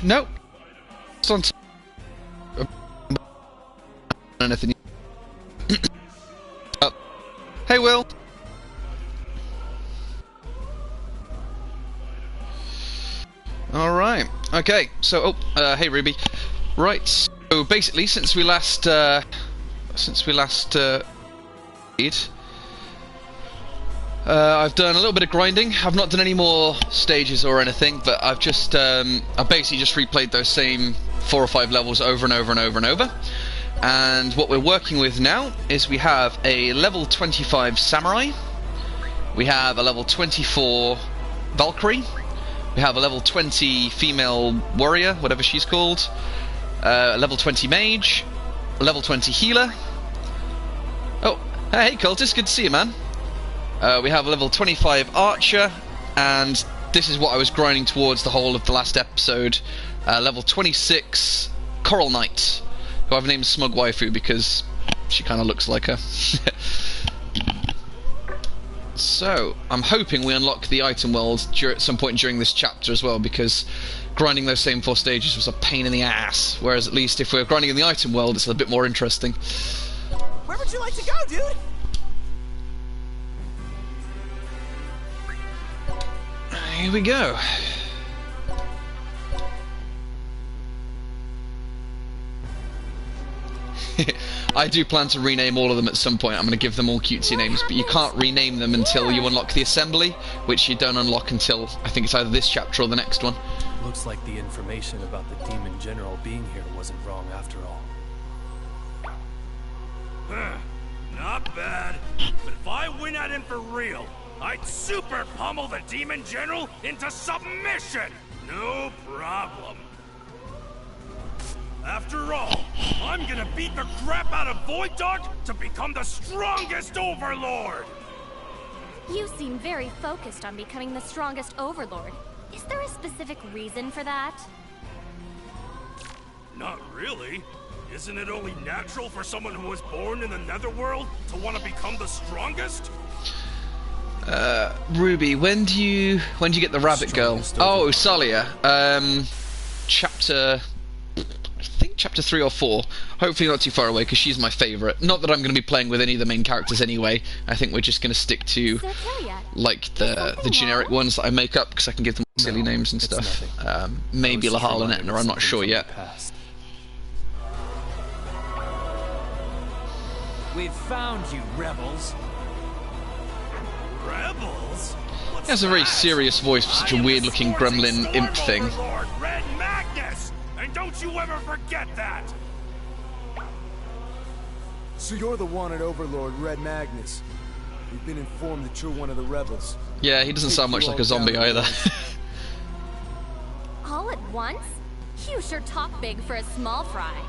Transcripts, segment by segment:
Nope. It's on anything. Oh. Hey, Will. All right. Okay. So, hey, Ruby. Right. So basically, since we last played, I've done a little bit of grinding. I've not done any more stages or anything, but I've just I've basically just replayed those same 4 or 5 levels over and over and over and over. And what we're working with now is we have a level 25 samurai, we have a level 24 Valkyrie, we have a level 20 female warrior, whatever she's called, a level 20 mage, a level 20 healer. Oh, hey cultist, good to see you, man. We have a level 25 archer, and this is what I was grinding towards the whole of the last episode, level 26 coral knight, who I've named Smug Waifu because she kind of looks like her. So, I'm hoping we unlock the item world at some point during this chapter as well, because grinding those same 4 stages was a pain in the ass, whereas at least if we're grinding in the item world, it's a bit more interesting. Where would you like to go, dude? Here we go. I do plan to rename all of them at some point. I'm going to give them all cutesy names, but you can't rename them until you unlock the assembly, which you don't unlock until, I think it's either this chapter or the next one. Looks like the information about the Demon General being here wasn't wrong after all. Not bad. But if I went at him for real, I'd super pummel the Demon General into submission! No problem. After all, I'm gonna beat the crap out of Void Dart to become the strongest Overlord! You seem very focused on becoming the strongest Overlord. Is there a specific reason for that? Not really. Isn't it only natural for someone who was born in the Netherworld to want to become the strongest? Ruby, when do you get the rabbit girl? Oh, Salia. Chapter, I think chapter 3 or 4. Hopefully not too far away, because she's my favourite. Not that I'm going to be playing with any of the main characters anyway. I think we're just going to stick to like the generic ones that I make up, because I can give them silly names and stuff. Maybe Lahal and Etna, I'm not sure yet. We've found you, rebels. Rebels? He has a very serious voice for such a weird-looking gremlin imp thing. Overlord, Red Magnus! And don't you ever forget that! So you're the wanted Overlord, Red Magnus. We've been informed that you're one of the rebels. Yeah, he doesn't sound much like a zombie either. All at once? You sure talk big for a small fry.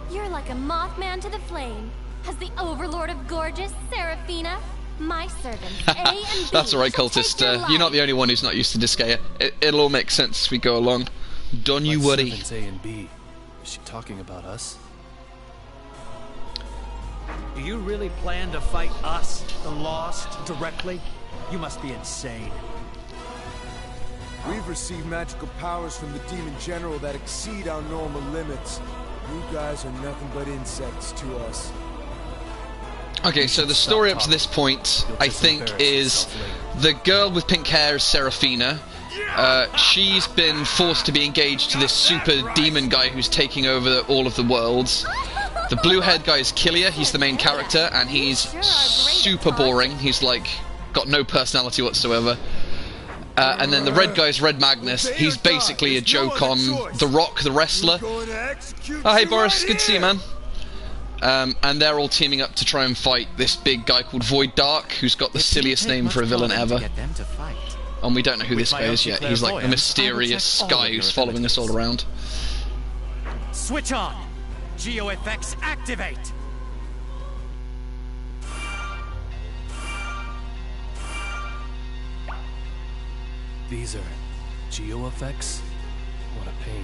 You're like a Mothman to the flame. As the Overlord of Gorgeous, Seraphina, my servants A and B. That's alright, cultist. You're not the only one who's not used to Disgaea. It'll all make sense as we go along. Don't you worry. Servants A and B. Is she talking about us? Do you really plan to fight us, the Lost, directly? You must be insane. We've received magical powers from the Demon General that exceed our normal limits. You guys are nothing but insects to us. Okay, so the story up to this point, I think, is the girl with pink hair is Seraphina. She's been forced to be engaged to this super demon guy who's taking over all of the worlds. The blue-haired guy is Killia, he's the main character, and he's super boring. He's, like, got no personality whatsoever. And then the red guy's Red Magnus. He's basically a joke on The Rock, the wrestler. Oh, hey Boris, good to see you, man. And they're all teaming up to try and fight this big guy called Void Dark, who's got the silliest name for a villain ever. And we don't know who this guy is yet. He's like the mysterious guy who's following us all around. Switch on! GeoFX activate! These are geo-effects? What a pain.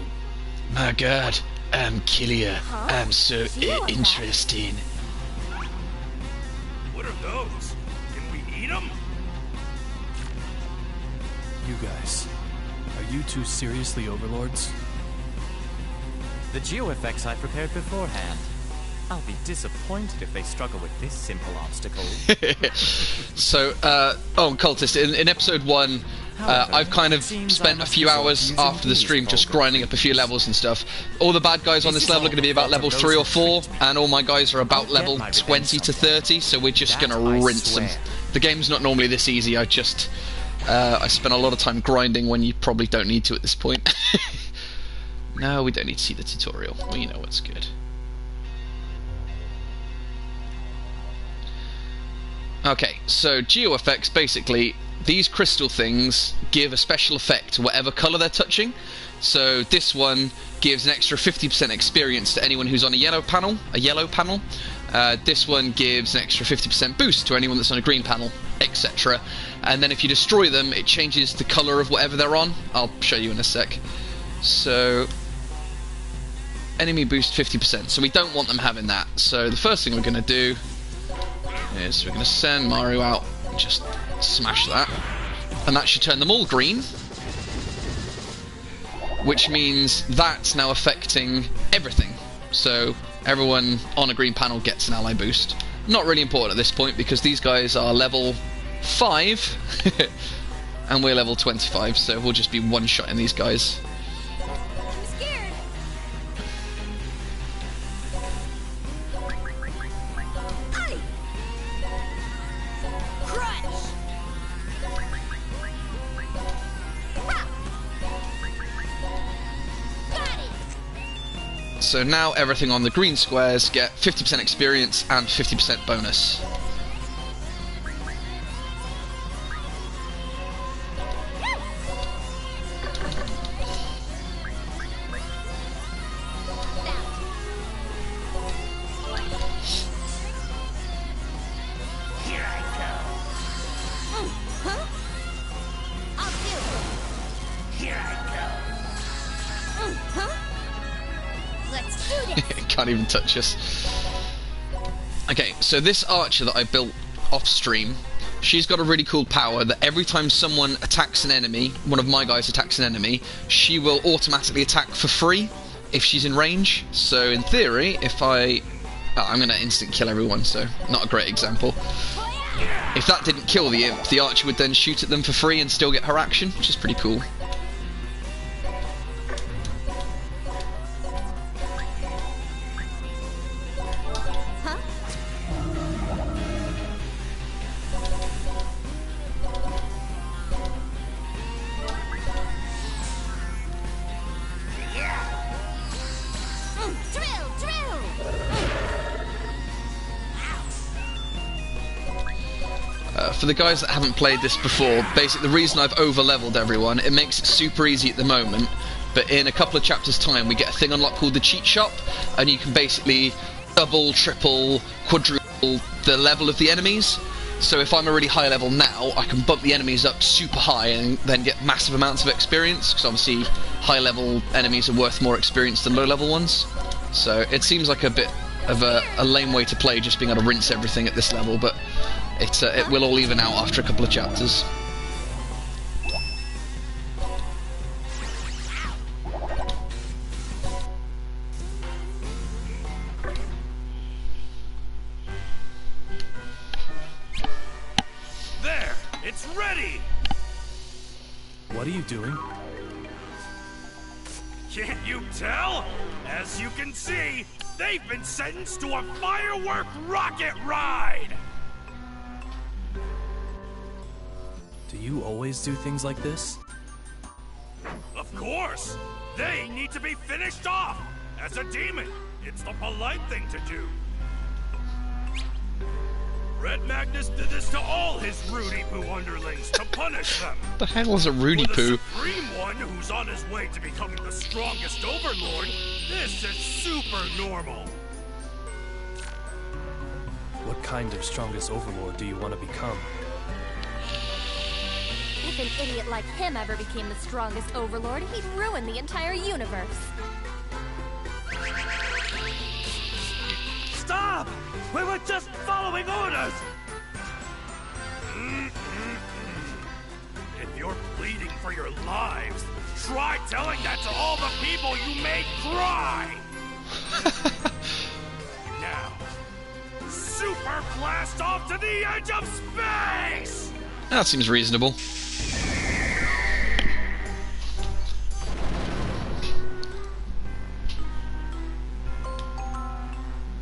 My god, I'm Killia. I'm so interesting. What are those? Can we eat them? You guys, Are you two seriously overlords? The geo-effects I prepared beforehand. I'll be disappointed if they struggle with this simple obstacle. So, Cultist, in episode 1, I've kind of spent a few hours after the stream just grinding up a few levels and stuff. All the bad guys on this level are going to be about level 3 or 4, and all my guys are about level 20 to 30, so we're just going to rinse them. The game's not normally this easy, I spent a lot of time grinding when you probably don't need to at this point. No, we don't need to see the tutorial, we know what's good. Okay, so geo effects, basically, these crystal things give a special effect to whatever colour they're touching. So this one gives an extra 50% experience to anyone who's on a yellow panel. This one gives an extra 50% boost to anyone that's on a green panel, etc. And then if you destroy them, it changes the colour of whatever they're on. I'll show you in a sec. So, enemy boost 50%. So we don't want them having that. So the first thing we're going to do is we're going to send Mario out and just smash that, and that should turn them all green, which means that's now affecting everything. So everyone on a green panel gets an ally boost. Not really important at this point because these guys are level 5 and we're level 25, so we'll just be one-shotting these guys. So now everything on the green squares get 50% experience and 50% bonus. Can't even touch us. Okay, so this archer that I built off stream, she's got a really cool power that every time someone attacks an enemy, one of my guys attacks an enemy, she will automatically attack for free if she's in range. So in theory, if I'm gonna instant kill everyone, so not a great example. If that didn't kill the imp, the archer would then shoot at them for free and still get her action, which is pretty cool. For the guys that haven't played this before, basically the reason I've over-leveled everyone, it makes it super easy at the moment, but in a couple of chapters' time we get a thing unlocked called the cheat shop, and you can basically double, triple, quadruple the level of the enemies. So if I'm a really high level now, I can bump the enemies up super high and then get massive amounts of experience, because obviously high level enemies are worth more experience than low level ones. So it seems like a bit of a lame way to play, just being able to rinse everything at this level, but it will all even out after a couple of chapters. There! It's ready! What are you doing? Can't you tell? As you can see, they've been sentenced to a firework rocket ride! Do you always do things like this? Of course! They need to be finished off! As a demon, it's the polite thing to do. Red Magnus did this to all his Rudy Poo underlings to punish them. The hell is a Rudy Poo? For the supreme one who's on his way to becoming the strongest overlord, this is super normal. What kind of strongest overlord do you want to become? If an idiot like him ever became the strongest overlord, he'd ruin the entire universe. Stop! We were just following orders! If you're pleading for your lives, Try telling that to all the people you made cry! Now, super blast off to the edge of space! That seems reasonable.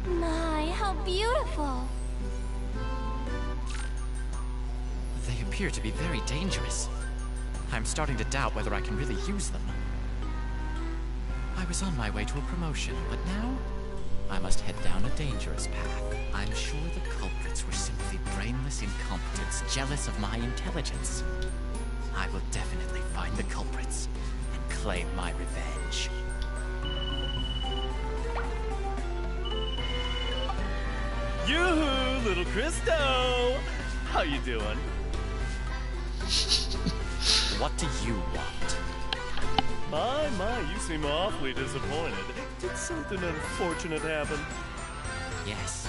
My, how beautiful. They appear to be very dangerous. I'm starting to doubt whether I can really use them. I was on my way to a promotion, but now I must head down a dangerous path. I'm sure the culprits were simply brainless incompetents, jealous of my intelligence. I will definitely find the culprits and claim my revenge. Yoo-hoo, little Christo! How you doing? What do you want? My, you seem awfully disappointed. Did something unfortunate happen? Yes,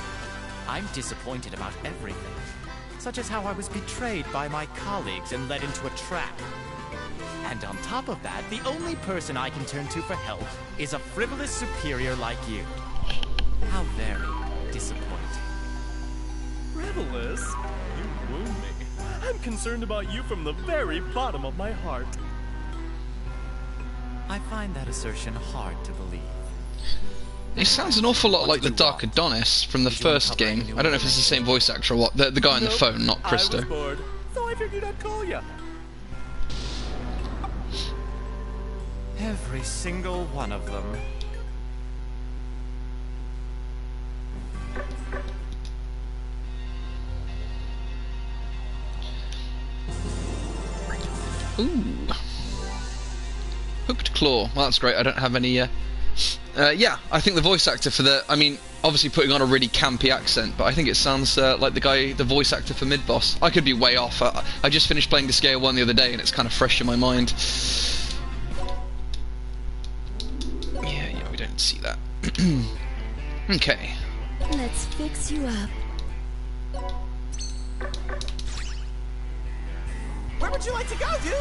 I'm disappointed about everything. Such as how I was betrayed by my colleagues and led into a trap. And on top of that, the only person I can turn to for help is a frivolous superior like you. How very disappointing. Frivolous? You wound me. I'm concerned about you from the very bottom of my heart. I find that assertion hard to believe. He sounds an awful lot like the Dark Adonis from the first game. I don't know if it's the same voice actor or what. The guy on the phone, not Christo. I was bored, so I figured I'd call you. Every single one of them. Ooh. Hooked Claw. Well, that's great. I don't have any... yeah, I think the voice actor for the... I mean, obviously putting on a really campy accent, but I think it sounds like the voice actor for Mid-Boss. I could be way off. I just finished playing Disgaea 1 the other day, and it's kind of fresh in my mind. Yeah, we don't see that. Okay. Let's fix you up. Where would you like to go, dude?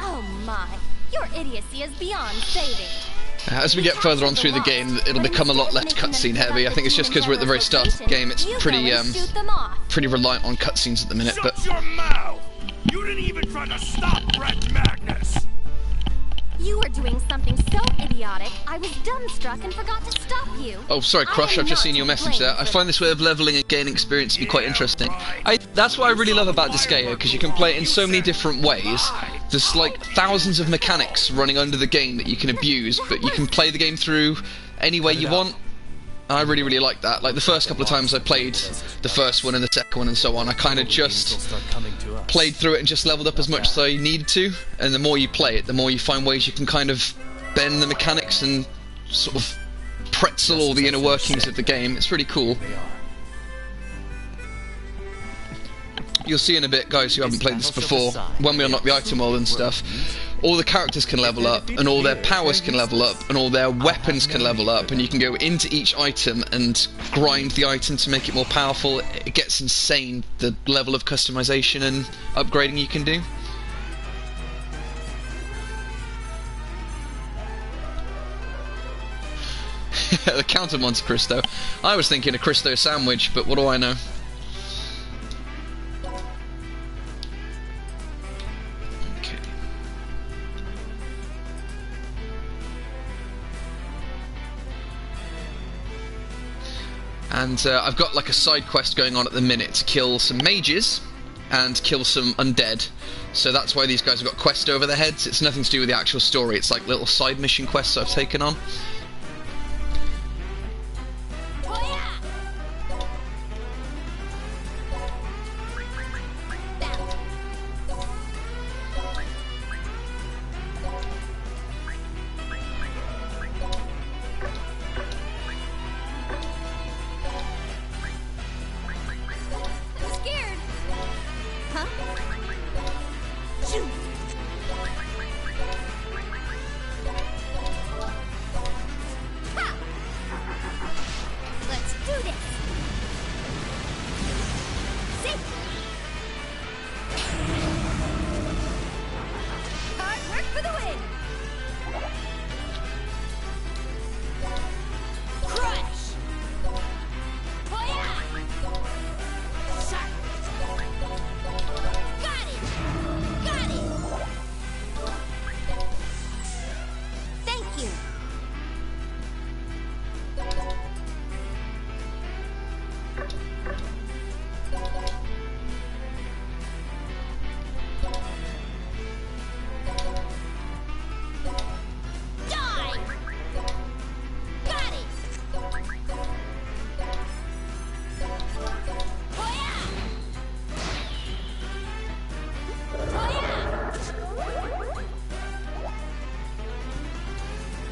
Oh my, your idiocy is beyond saving. As we get further on through the game, it'll become a lot less cutscene heavy. I think it's just because we're at the very start of the game. It's pretty reliant on cutscenes at the minute. But Shut your mouth! You didn't even try to stop Brett Magnus! You were doing something so idiotic, I was dumbstruck and forgot to stop you. oh, sorry, Crush. I've just seen your message there. I find this way of leveling and gaining experience to be quite interesting. That's what I really love about Disgaea, because you can play it in so many different ways. There's like thousands of mechanics running under the game that you can abuse, but you can play the game through any way you want. I really, really like that. Like the first couple of times I played the first one and the second one and so on, I kind of just played through it and just leveled up as much as I needed to. And the more you play it, the more you find ways you can kind of bend the mechanics and sort of pretzel all the inner workings of the game. It's really cool. You'll see in a bit, guys who haven't played this before, when we unlock the item world and stuff, all the characters can level up, and all their powers can level up, and all their weapons can level up, and you can go into each item and grind the item to make it more powerful. It gets insane, the level of customization and upgrading you can do. The counter Monte Cristo. I was thinking a Cristo sandwich, but what do I know? And I've got like a side quest going on at the minute to kill some mages and kill some undead. So that's why these guys have got quests over their heads. It's nothing to do with the actual story. It's like little side mission quests I've taken on.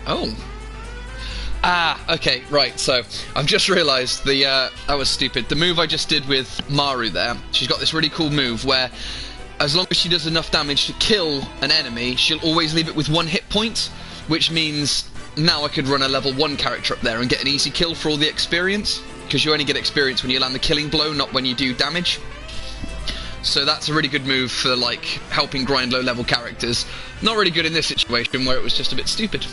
Oh. Ah, okay, right, so I've just realised that was stupid. The move I just did with Maru there, she's got this really cool move where as long as she does enough damage to kill an enemy, she'll always leave it with 1 hit point, which means now I could run a level 1 character up there and get an easy kill for all the experience, because you only get experience when you land the killing blow, not when you do damage. So that's a really good move for, like, helping grind low-level characters. Not really good in this situation where it was just a bit stupid.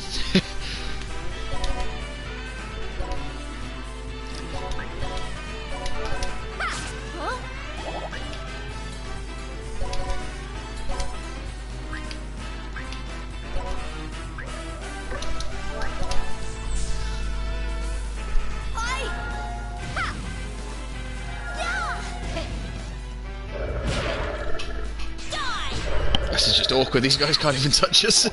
This is just awkward, these guys can't even touch us.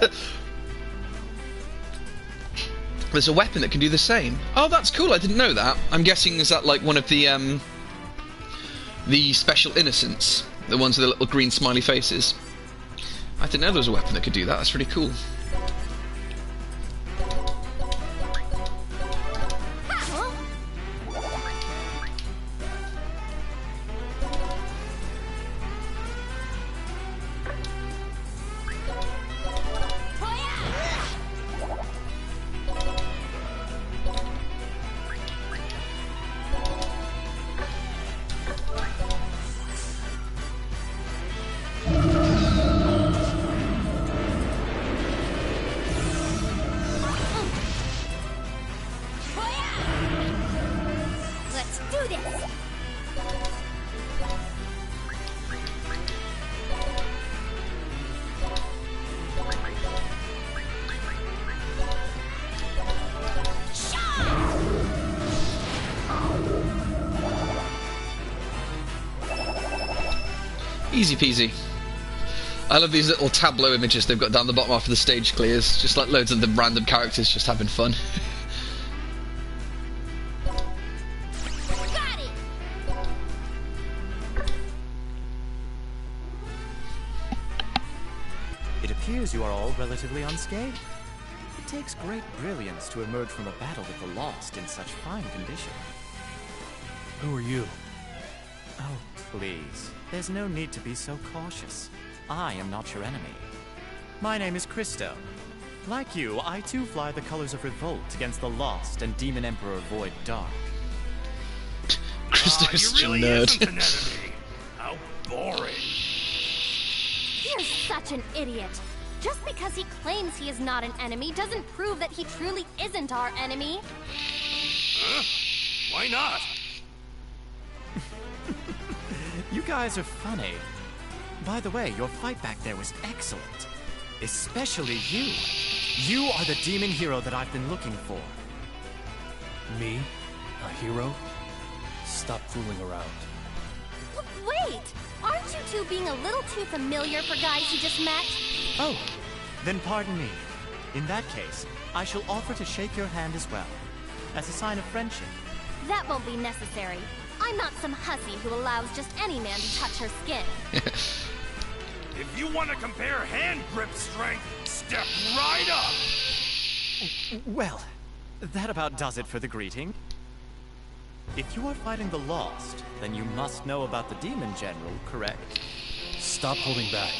There's a weapon that can do the same. Oh, that's cool, I didn't know that. I'm guessing is that like one of the special innocents? The ones with the little green smiley faces? I didn't know there was a weapon that could do that, that's really cool. Easy peasy. I love these little tableau images they've got down the bottom after the stage clears. Just like loads of the random characters just having fun. Got it. It appears you are all relatively unscathed. It takes great brilliance to emerge from a battle with the Lost in such fine condition. Who are you? Oh, please. There's no need to be so cautious. I am not your enemy. My name is Christo. Like you, I too fly the colors of revolt against the Lost and Demon Emperor Void Dark. Christo's such really a nerd. isn't an enemy. How boring. You're such an idiot. Just because he claims he is not an enemy doesn't prove that he truly isn't our enemy. Huh? Why not? You guys are funny. By the way, your fight back there was excellent. Especially you. You are the demon hero that I've been looking for. Me? A hero? Stop fooling around. Wait! Aren't you two being a little too familiar for guys you just met? Oh, then pardon me. In that case, I shall offer to shake your hand as well, as a sign of friendship. That won't be necessary. I'm not some hussy who allows just any man to touch her skin. If you want to compare hand grip strength, step right up! Well, that about does it for the greeting. If you are fighting the Lost, then you must know about the Demon General, correct? Stop holding back.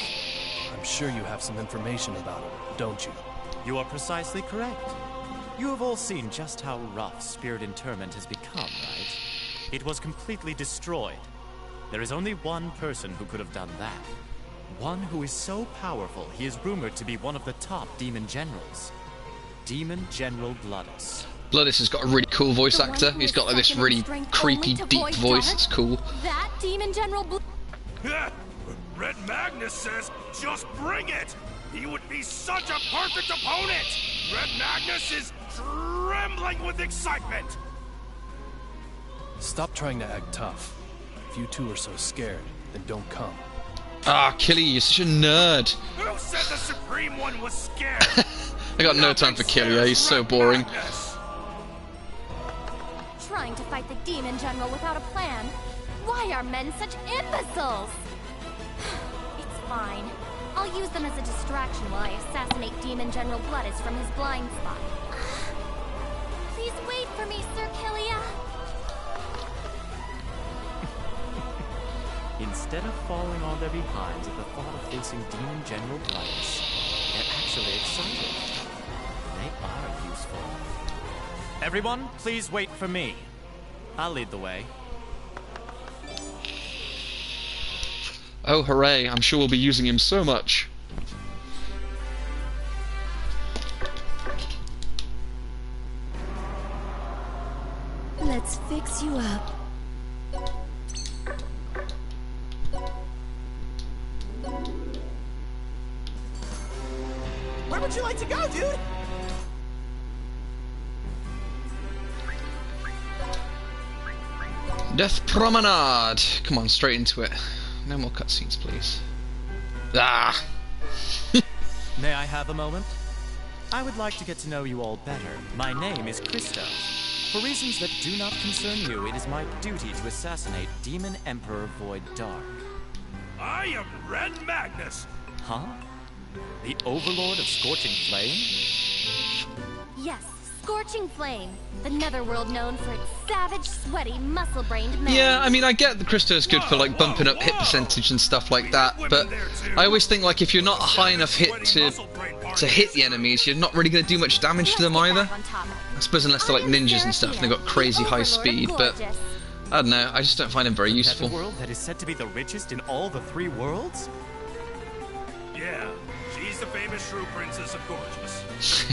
I'm sure you have some information about him, don't you? You are precisely correct. You have all seen just how rough Spirit Interment has become, right? It was completely destroyed. There is only one person who could have done that. One who is so powerful, he is rumored to be one of the top demon generals. Demon General Bloodus. Bloodus has got a really cool voice actor. He's got like this really creepy, deep voice. It's cool. That Demon General Red Magnus says, just bring it! He would be such a perfect opponent! Red Magnus is trembling with excitement! Stop trying to act tough. If you two are so scared, then don't come. Ah, Killy, you're such a nerd. Who said the Supreme One was scared? I got no time for Killy, he's so boring. trying to fight the Demon General without a plan. Why are men such imbeciles? It's fine. I'll use them as a distraction while I assassinate Demon General Bloodis from his blind spot. Please wait for me, Sir Killia. Instead of falling on their behinds at the thought of facing Demon General Bloodis, they're actually excited. They are useful. Everyone, please wait for me. I'll lead the way. Oh, hooray. I'm sure we'll be using him so much. Let's fix you up. Where would you like to go, dude? Death Promenade. Come on, straight into it. No more cutscenes, please. Ah! May I have a moment? I would like to get to know you all better. My name is Christos. For reasons that do not concern you, it is my duty to assassinate Demon Emperor Void Dark. I am Red Magnus. Huh? The Overlord of Scorching Flame? Yes, Scorching Flame, the netherworld known for its savage, sweaty, muscle-brained men. Yeah, I mean, I get the Christo's good for, like, bumping up hit percentage and stuff like that, but I always think, like, if you're not a high enough hit to hit the enemies, you're not really going to do much damage to them either. I suppose unless they're, like, ninjas and stuff, and they've got crazy high speed, but I don't know, I just don't find him very useful. The world that is said to be the richest in all the 3 worlds? Yeah, she's the famous shrew princess of Gorgeous.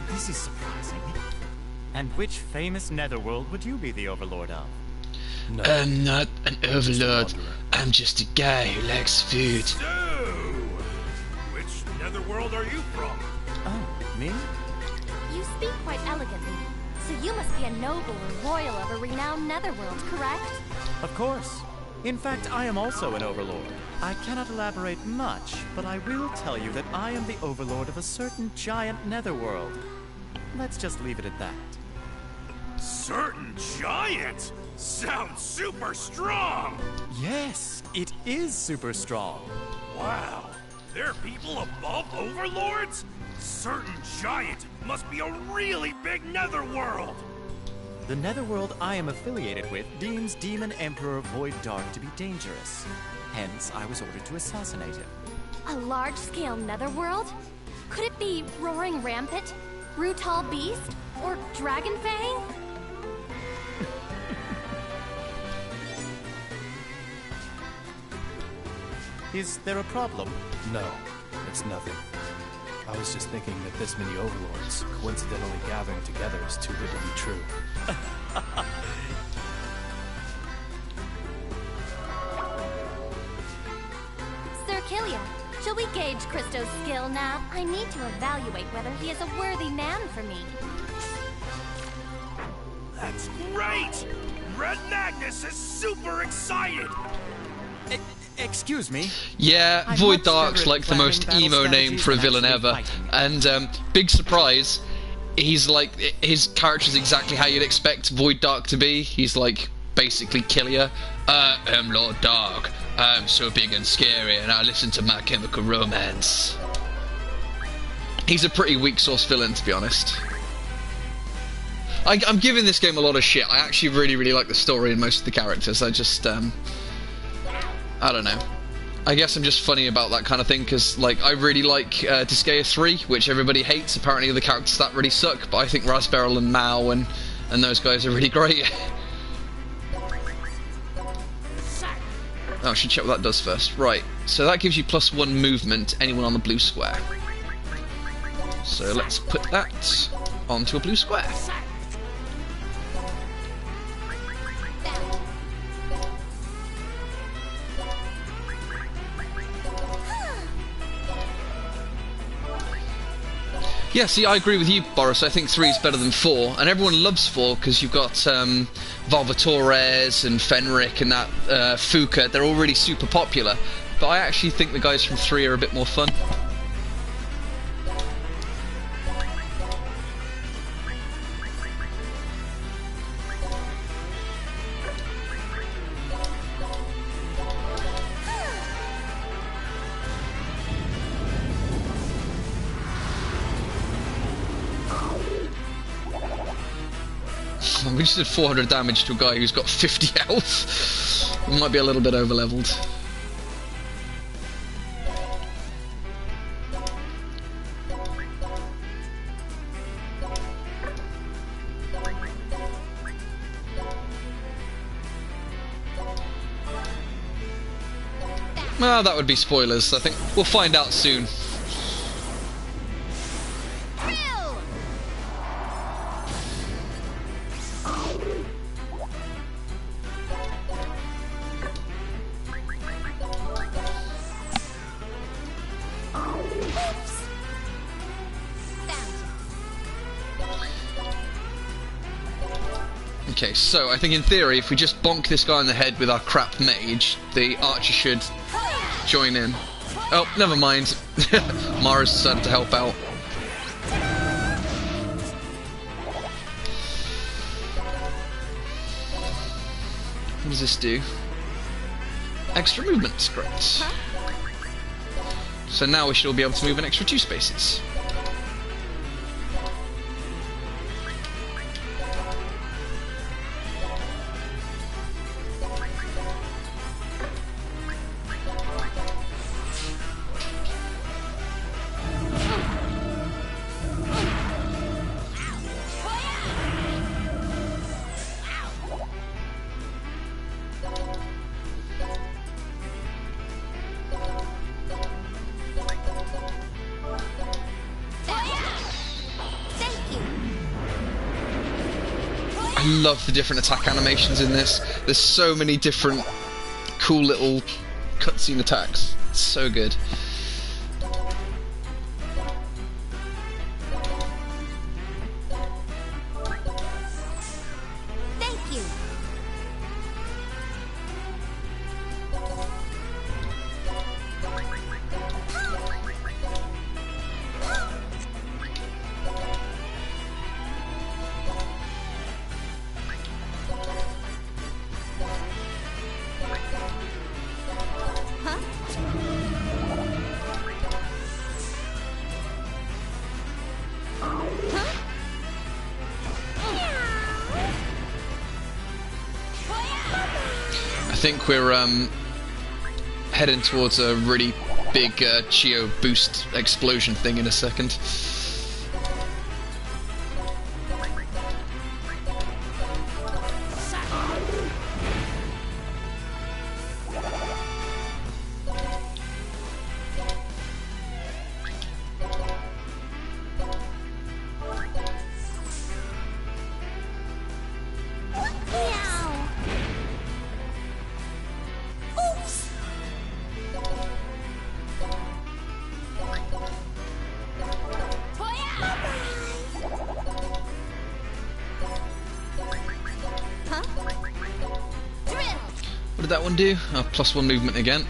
This is surprising. And which famous netherworld would you be the overlord of? No. I'm not an overlord. I'm just a guy who likes food. So, which netherworld are you from? Oh, me? You speak quite elegantly, so you must be a noble or royal of a renowned netherworld, correct? Of course. In fact, I am also an overlord. I cannot elaborate much, but I will tell you that I am the overlord of a certain giant netherworld. Let's just leave it at that. Certain giant? Sounds super strong! Yes, it is super strong. Wow, there are people above overlords? Certain giant must be a really big netherworld! The netherworld I am affiliated with deems Demon Emperor Void Dark to be dangerous. Hence, I was ordered to assassinate him. A large-scale netherworld? Could it be Roaring Rampant, Brutal Beast, or Dragonfang? Is there a problem? No, it's nothing. I was just thinking that this many overlords coincidentally gathering together is too good to be true. Sir Killia, shall we gauge Christo's skill now? I need to evaluate whether he is a worthy man for me. That's great! Red Magnus is super excited! Excuse me? Yeah, I'm Void much Dark's better like at the most planning emo battle name for a strategies villain than ever, actually and big surprise, he's like, his character's exactly how you'd expect Void Dark to be. He's like, basically Killia. I'm Lord Dark, I'm so big and scary, and I listen to My Chemical Romance. He's a pretty weak source villain, to be honest. I'm giving this game a lot of shit. I actually really like the story and most of the characters. I just, I don't know. I guess I'm just funny about that kind of thing, because, like, I really like Disgaea 3, which everybody hates. Apparently the characters that really suck, but I think Raspberry and Mao and those guys are really great. Oh, I should check what that does first. Right, so that gives you +1 movement, anyone on the blue square. So let's put that onto a blue square. Yeah, see, I agree with you, Boris. I think 3 is better than 4, and everyone loves 4 because you've got Valvatores and Fenric and that Fuka. They're all really super popular, but I actually think the guys from 3 are a bit more fun. We just did 400 damage to a guy who's got 50 health. We might be a little bit over leveled. Well, that would be spoilers. I think we'll find out soon. Okay, so I think in theory, if we just bonk this guy in the head with our crap mage, the archer should join in. Oh, never mind. Mara's decided to help out. What does this do? Extra movement, great. So now we should all be able to move an extra 2 spaces. I love the different attack animations in this. There's so many different cool little cutscene attacks. It's so good. Thank you. I think we're heading towards a really big Chio boost explosion thing in a second. What did that one do? Oh, +1 movement again.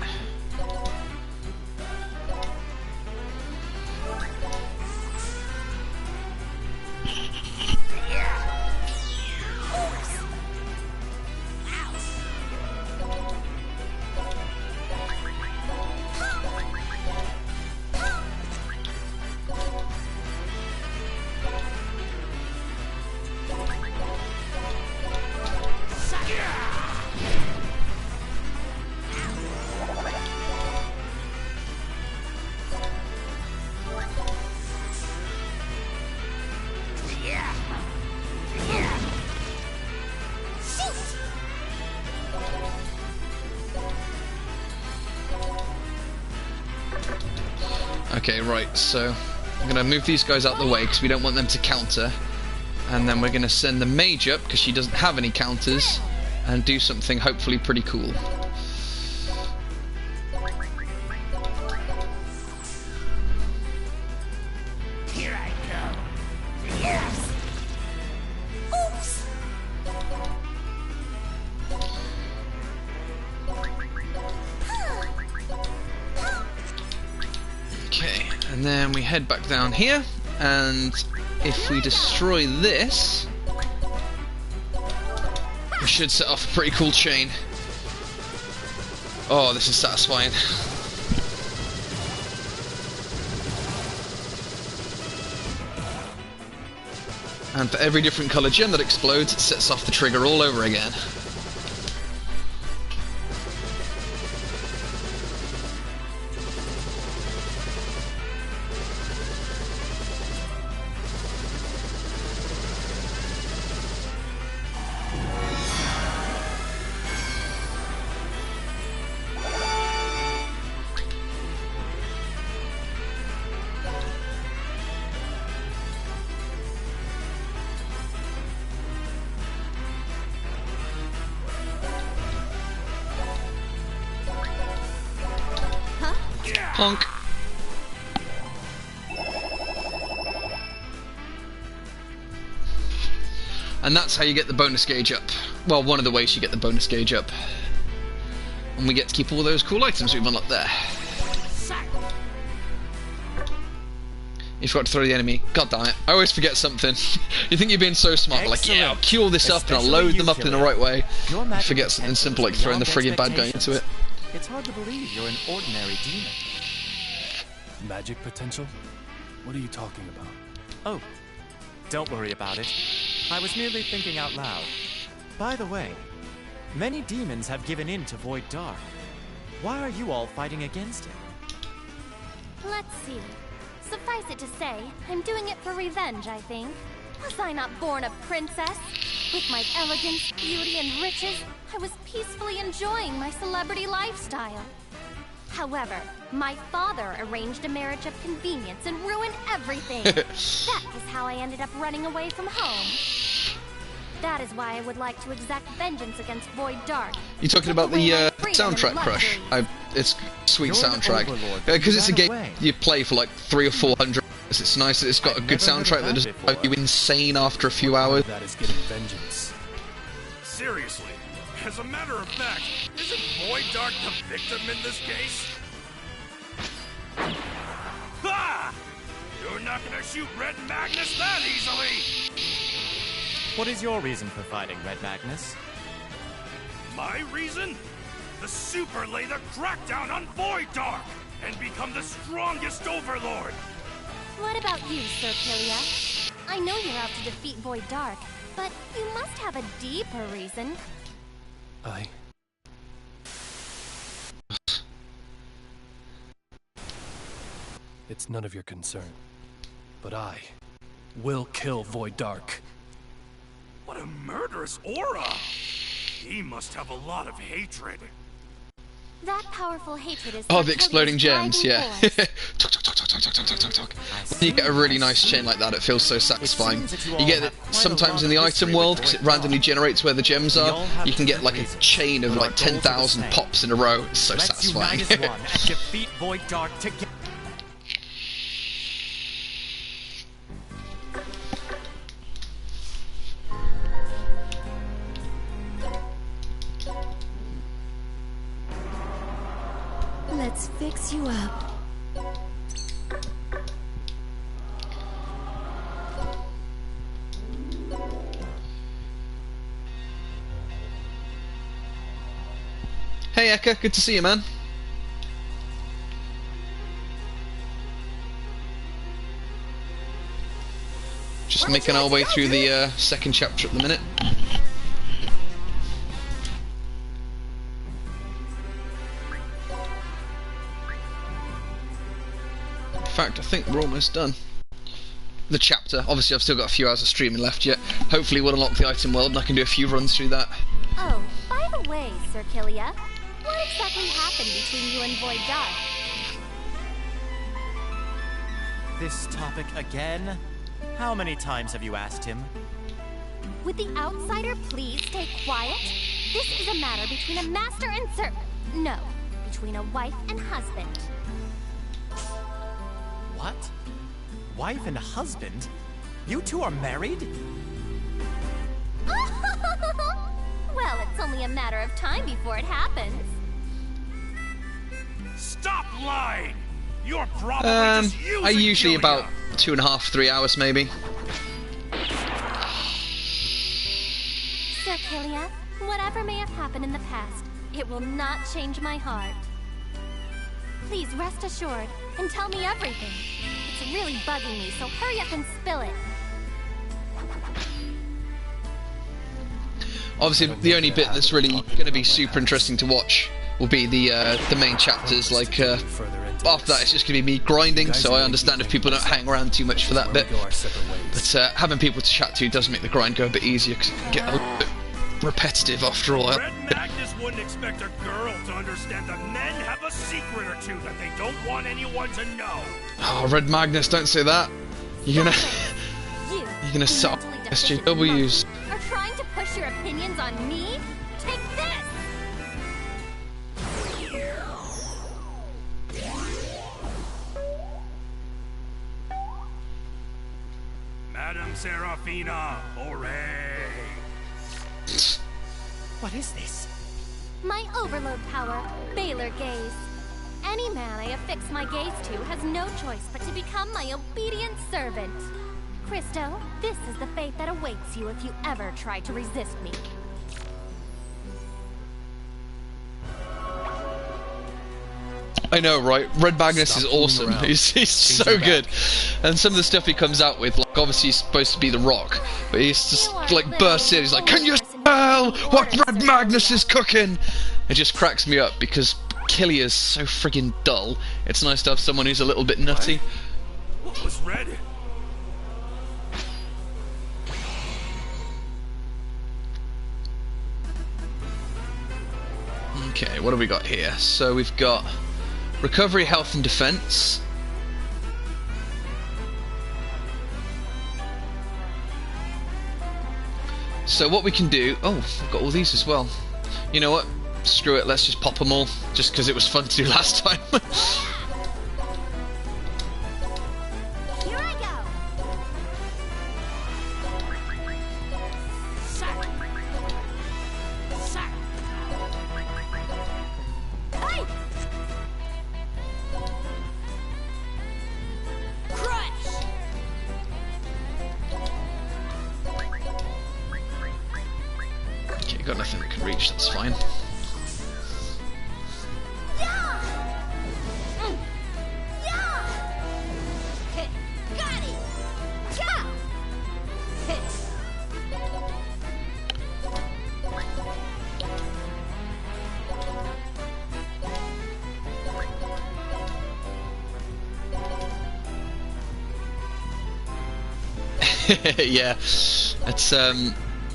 Okay, right, so I'm going to move these guys out the way because we don't want them to counter. And then we're going to send the mage up because she doesn't have any counters and do something hopefully pretty cool. Here I go. Yes. Oops. Okay, and then we head back down here, and if we destroy this, we should set off a pretty cool chain. Oh, this is satisfying. And for every different colour gem that explodes, it sets off the trigger all over again. Honk. And that's how you get the bonus gauge up. Well, one of the ways you get the bonus gauge up. And we get to keep all those cool items we've unlocked there. You forgot to throw the enemy. God damn it. I always forget something. You think you're being so smart, but like, yeah, I'll queue all this up and I'll load them up in the right way. I forget something simple like throwing the friggin' bad guy into it. It's hard to believe you're an ordinary demon. Magic potential? What are you talking about? Oh, don't worry about it. I was merely thinking out loud. By the way, many demons have given in to Void Dark. Why are you all fighting against it? Let's see. Suffice it to say, I'm doing it for revenge, I think. Was I not born a princess? With my elegance, beauty, and riches, I was peacefully enjoying my celebrity lifestyle. However, my father arranged a marriage of convenience and ruined everything. That was how I ended up running away from home. That is why I would like to exact vengeance against Void Dark. You talking about the soundtrack, Crush? It's sweet soundtrack. Because it's a game you play for like 300 or 400 hours. It's nice that it's got a good soundtrack that doesn't drive you insane after a few hours. That is getting vengeance. Seriously, as a matter of fact, isn't Void Dark the victim in this case? Ha! You're not gonna shoot Red Magnus that easily! What is your reason for fighting, Red Magnus? My reason? The Super lay the crackdown on Void Dark and become the strongest overlord! What about you, Sir Pilia? I know you're out to defeat Void Dark, but you must have a deeper reason. It's none of your concern. But I will kill Void Dark. What a murderous aura! He must have a lot of hatred. That powerful hatred is the exploding gems, yeah. When you get a really nice chain like that, it feels so satisfying. You get it sometimes in the item world, because it randomly generates where the gems are. You can get like a chain of like 10,000 pops in a row. It's so satisfying. Defeat Void Dark together. Let's fix you up. Hey Eka, good to see you, man. Just making our way through the second chapter at the minute. In fact, I think we're almost done. The chapter. Obviously, I've still got a few hours of streaming left yet. Hopefully, we'll unlock the item world and I can do a few runs through that. Oh, by the way, Sir Kilia, what exactly happened between you and Void Dark? This topic again? How many times have you asked him? Would the outsider please stay quiet? This is a matter between a master and No, between a wife and husband. What? Wife and husband? You two are married? Well, it's only a matter of time before it happens. Stop lying! You're probably just using I usually Kilia. about 2.5, 3 hours maybe. Sir Kilia, whatever may have happened in the past, it will not change my heart. Please rest assured and tell me everything. It's really bugging me, so hurry up and spill it. Obviously, the only bit that's really going to be super interesting to watch will be the main chapters. Like after that, it's just going to be me grinding. So I understand if people don't hang around too much for that bit. But having people to chat to does make the grind go a bit easier because it can get a little bit repetitive after a while. Red Magnus wouldn't expect a girl to understand that men have a secret or two that they don't want anyone to know. Oh, Red Magnus, don't say that. You're gonna sell SJWs. Are trying to push your opinions on me? Take this! Madam Serafina, hooray! What is this? My overload power, Baylor Gaze. Any man I affix my gaze to has no choice but to become my obedient servant. Christo, this is the fate that awaits you if you ever try to resist me. I know, right? Red Magnus is awesome. He's so good. And some of the stuff he comes out with, like, obviously he's supposed to be The Rock, but he's just, like, bursts in, he's like, "Can you smell what Red Magnus is cooking?" It just cracks me up, because Killia's so friggin' dull. It's nice to have someone who's a little bit nutty. What was red? Okay, what have we got here? So we've got recovery, health and defense. So what we can do... Oh, I've got all these as well. You know what? Screw it, let's just pop them all. Just because it was fun to do last time. Here I go! Hey! Crush! Okay, got nothing that can reach, that's fine. Yeah, it's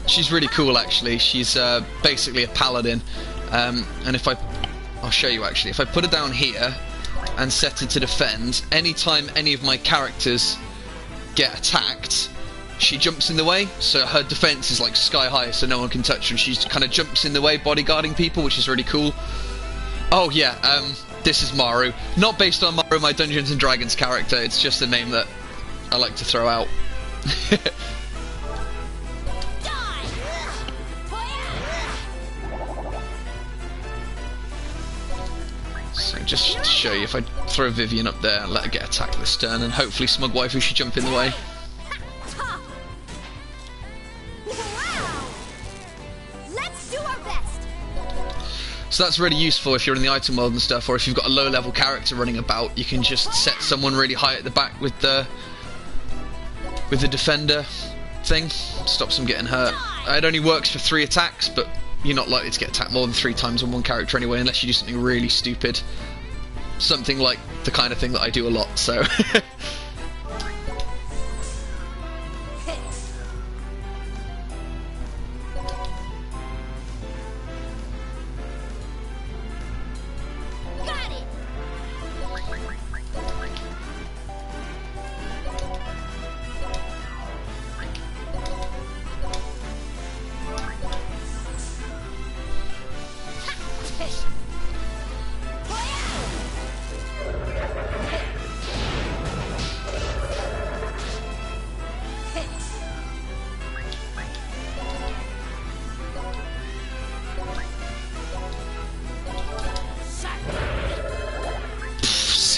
she's really cool actually. She's basically a paladin, and if I'll show you actually. If I put her down here and set her to defend, anytime any of my characters get attacked, she jumps in the way. So her defense is like sky high, so no one can touch her. And she kind of jumps in the way, bodyguarding people, which is really cool. Oh yeah, this is Maru. Not based on Maru, my Dungeons and Dragons character. It's just a name that I like to throw out. So just to show you, if I throw Vivian up there and let her get attacked this turn, and hopefully Smug Waifu should jump in the way. Let's do our best. So that's really useful if you're in the item world and stuff, or if you've got a low level character running about, you can just set someone really high at the back with the defender thing, stops them getting hurt. It only works for 3 attacks, but you're not likely to get attacked more than 3 times on one character anyway, unless you do something really stupid. Something like the kind of thing that I do a lot, so...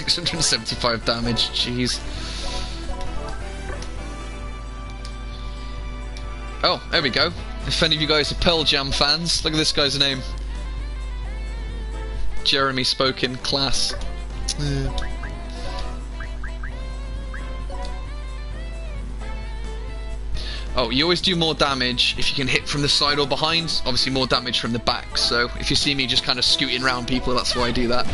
...675 damage, jeez. Oh, there we go. If any of you guys are Pearl Jam fans, look at this guy's name. Jeremy Spoken, class. Oh, you always do more damage if you can hit from the side or behind. Obviously more damage from the back, so if you see me just kind of scooting around people, that's why I do that.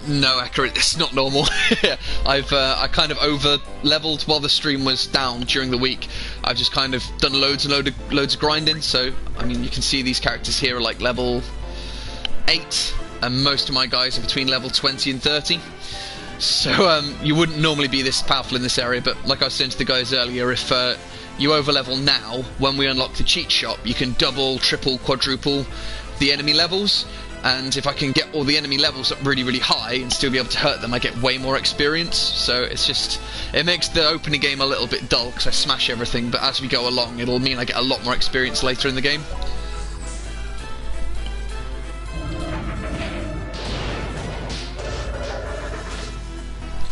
No, accurate. It's not normal. I kind of over leveled while the stream was down during the week. I've just kind of done loads of grinding. So I mean, you can see these characters here are like level 8, and most of my guys are between level 20 and 30. So you wouldn't normally be this powerful in this area. But like I was saying to the guys earlier, if you over level now, when we unlock the cheat shop, you can double, triple, quadruple the enemy levels. And if I can get all the enemy levels up really, really high and still be able to hurt them, I get way more experience. So it's just, it makes the opening game a little bit dull because I smash everything, but as we go along, it'll mean I get a lot more experience later in the game.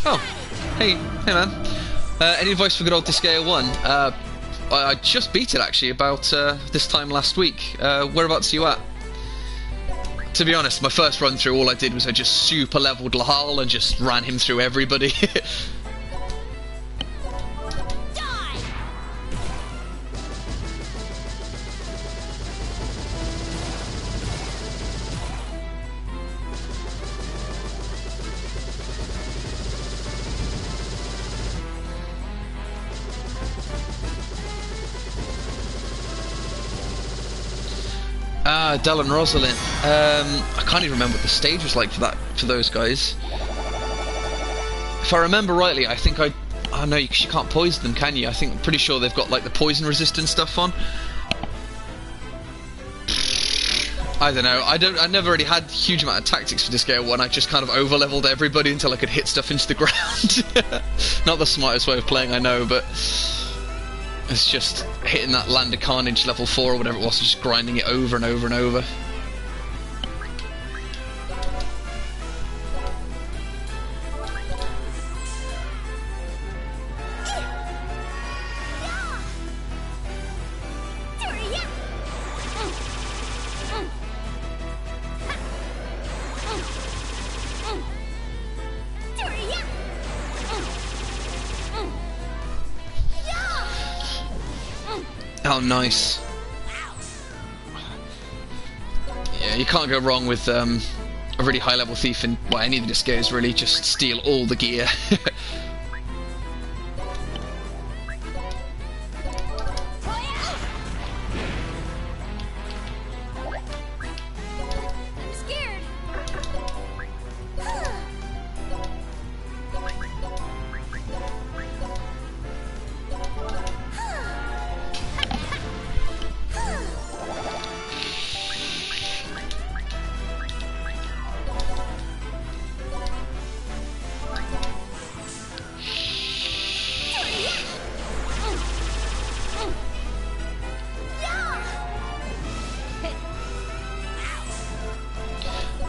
Oh, hey man. Any advice for good old Disgaea 1? I just beat it actually about this time last week. Whereabouts are you at? To be honest, my first run through, all I did was I just super leveled Lahal and just ran him through everybody. Del and Rosalind. I can't even remember what the stage was like for those guys. If I remember rightly, I think oh no, you can't poison them, can you? I'm pretty sure they've got like the poison resistant stuff on. I don't know. I never really had a huge amount of tactics for Disgaea 1. I just kind of over leveled everybody until I could hit stuff into the ground. Not the smartest way of playing, I know, but it's just hitting that Land of Carnage level 4 or whatever it was, just grinding it over and over and over. Oh, nice. Yeah, you can't go wrong with a really high level thief in, well, any of the Disgaeas really, just steal all the gear.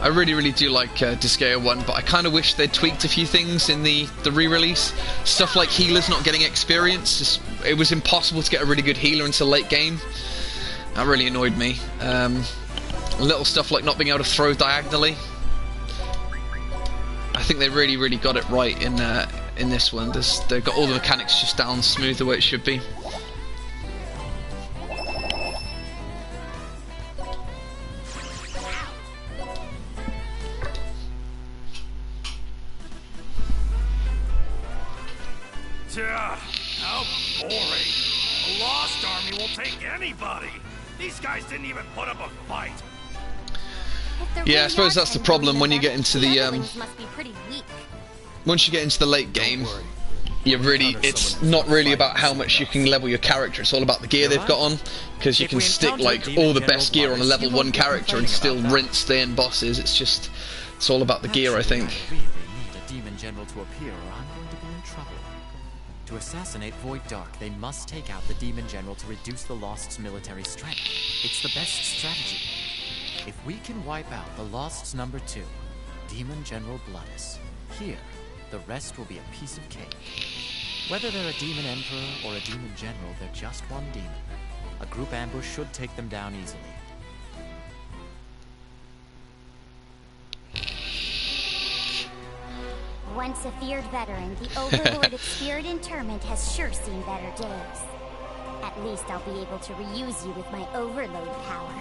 I really do like Disgaea 1, but I kind of wish they'd tweaked a few things in the re-release. Stuff like healers not getting experience. It was impossible to get a really good healer until late game. That really annoyed me. Little stuff like not being able to throw diagonally. I think they really got it right in this one. They've got all the mechanics just down smooth the way it should be. How boring. A lost army will take anybody. These guys didn't even put up a fight. Yeah, I suppose that's the problem when you get into the once you get into the late game. It's not really about how much you can level your character, it's all about the gear they've got on, because you can stick like all the best gear on a level 1 character and still rinse the end bosses. It's all about the gear, I think. Really need a demon general to appear or I'm going to be in trouble. To assassinate Void Dark, they must take out the demon general to reduce the Lost's military strength. It's the best strategy. If we can wipe out the Lost's number 2, Demon General Bloodus, here, the rest will be a piece of cake. Whether they're a demon emperor or a demon general, they're just one demon. A group ambush should take them down easily. Once a feared veteran, the Overlord of Spirit Interment has sure seen better days. At least I'll be able to reuse you with my Overload power.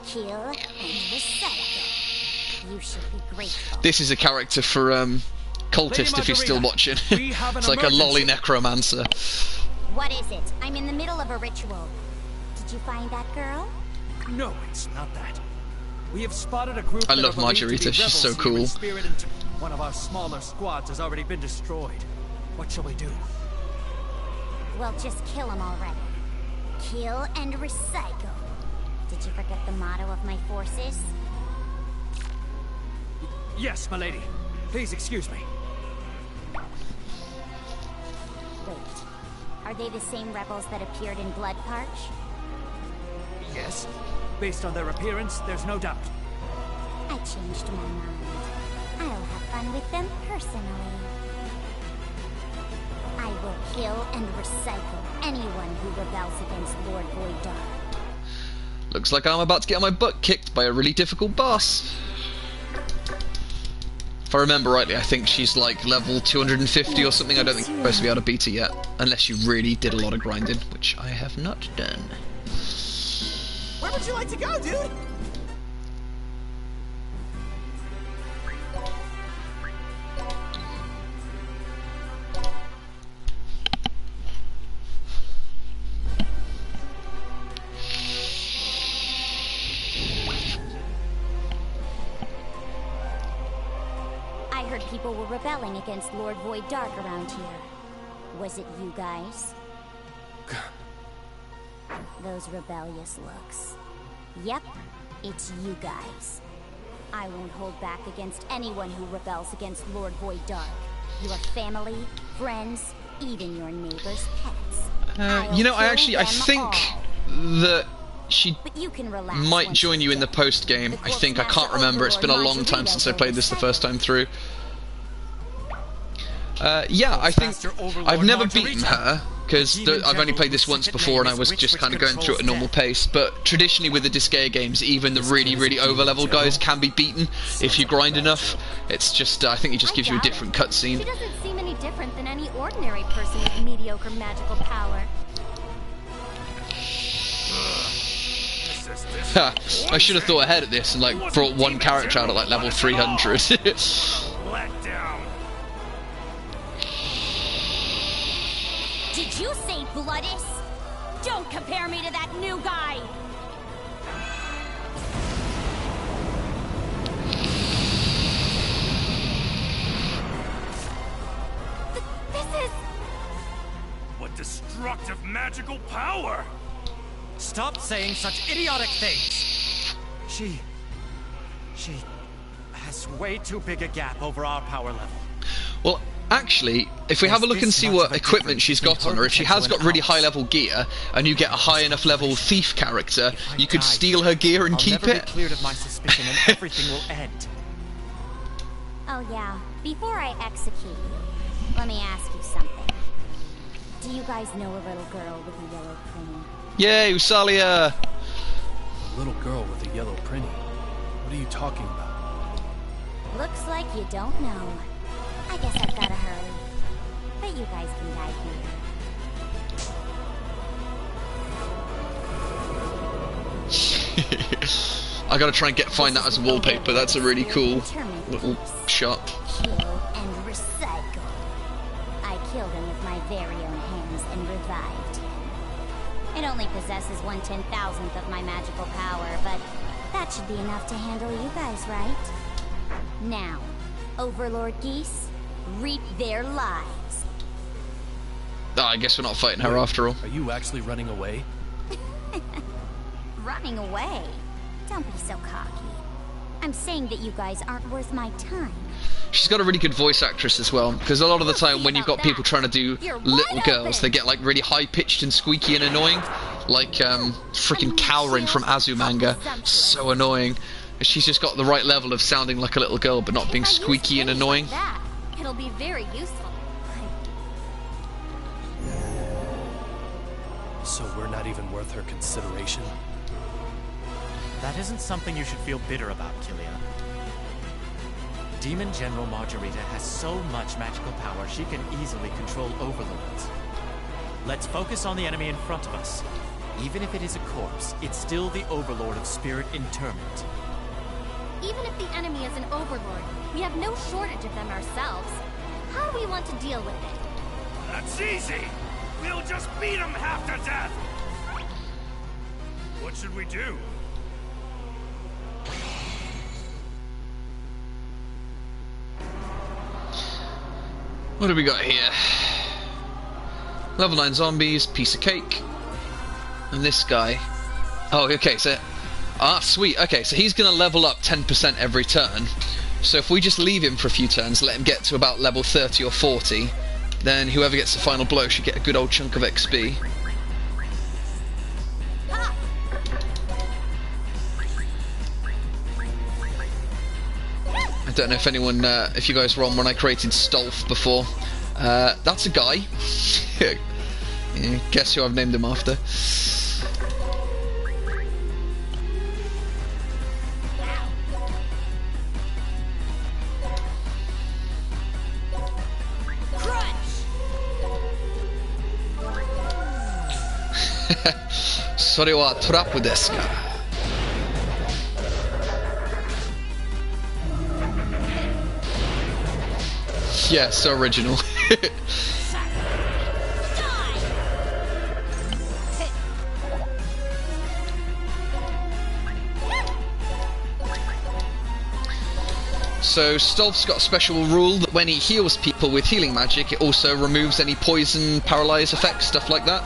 Kill and recycle. You should be grateful. This is a character for cultist if you're still watching. It's like a lolly necromancer. What is it? I'm in the middle of a ritual. Did you find that girl? No, it's not that. We have spotted a group. I love Margarita. She's so cool. One of our smaller squads has already been destroyed. What shall we do? Well, just kill them already. Kill and recycle. Did you forget the motto of my forces? Yes, my lady. Please excuse me. Wait. Are they the same rebels that appeared in Blood Parch? Yes. Based on their appearance, there's no doubt. I changed my mind. I'll have fun with them personally. I will kill and recycle anyone who rebels against Lord Void Dark. Looks like I'm about to get my butt kicked by a really difficult boss. If I remember rightly, I think she's like level 250 or something. I don't think you're supposed to be able to beat her yet, unless you really did a lot of grinding, which I have not done. Where would you like to go, dude? I heard people were rebelling against Lord Void Dark around here. Was it you guys? Those rebellious looks. Yep, it's you guys. I won't hold back against anyone who rebels against Lord Void Dark. Your family, friends, even your neighbor's pets. You know, I think that she might join you in the post game. I think. I can't remember. It's been a long time since I played this the first time through. Yeah, I think I've never beaten her, because I've only played this once before and I was just kind of going through at a normal pace, but traditionally with the Disgaea games, even the really, really over-leveled guys can be beaten if you grind enough. It's just, I think it just gives you a different cutscene. She doesn't seem any different than any ordinary person with mediocre magical power. Ha, I should have thought ahead of this and like brought one character out at like level 300. Did you say Bloodis? Don't compare me to that new guy! This is... What destructive magical power! Stop saying such idiotic things! She has way too big a gap over our power level. Well, actually, if we have a look and see what equipment she's got on her, if she has got really high level gear, and you get a high enough level thief character, you could steal her gear and keep it. I'll never be cleared of my suspicion and everything will end. Oh yeah, before I execute you, let me ask you something. Do you guys know a little girl with a yellow printing? Yay, Usalia! A little girl with a yellow printing? What are you talking about? Looks like you don't know. I guess I've gotta hurry. But you guys can guide me. I gotta try and find that as a wallpaper. That's a really cool little shot. Kill and recycle. I killed him with my very own hands and revived him. It only possesses 1/10,000th of my magical power, but that should be enough to handle you guys, right? Now, Overlord Geese, reap their lives. Oh, I guess we're not fighting her after all. Are you actually running away? Running away? Don't be so cocky. I'm saying that you guys aren't worth my time. She's got a really good voice actress as well, because a lot of the time when you've got people trying to do little girls, they get like really high-pitched and squeaky and annoying. Like freaking Cowrin from Azumanga. So annoying. She's just got the right level of sounding like a little girl, but not being squeaky and annoying. It'll be very useful. So we're not even worth her consideration? That isn't something you should feel bitter about, Killia. Demon General Margarita has so much magical power, she can easily control overlords. Let's focus on the enemy in front of us. Even if it is a corpse, it's still the overlord of spirit interment. Even if the enemy is an overlord, we have no shortage of them ourselves. How do we want to deal with it? That's easy! We'll just beat them half to death! What should we do? What do we got here? Level 9 zombies, piece of cake. And this guy. Oh, okay, so... Ah, sweet. Okay, so he's going to level up 10% every turn. So if we just leave him for a few turns, let him get to about level 30 or 40, then whoever gets the final blow should get a good old chunk of XP. I don't know if anyone, if you guys were on when I created Stolf before. That's a guy. Yeah, guess who I've named him after. Sorry wa trap desu ka? Yeah, so original. So Stolf's got a special rule that when he heals people with healing magic, it also removes any poison, paralyze effects, stuff like that.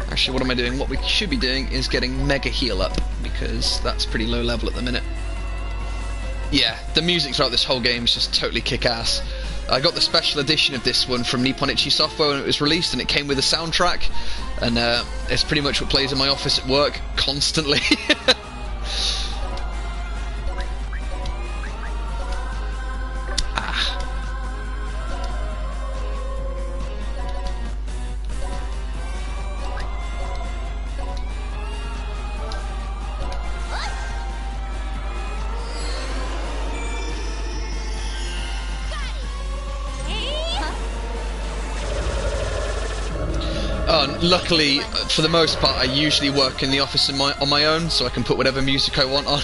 Actually, what am I doing? What we should be doing is getting Mega Heal up, because that's pretty low level at the minute. Yeah, the music throughout this whole game is just totally kick-ass. I got the special edition of this one from Nippon Ichi Software when it was released, and it came with a soundtrack, and it's pretty much what plays in my office at work constantly. Luckily, for the most part, I usually work in the office on my own, so I can put whatever music I want on.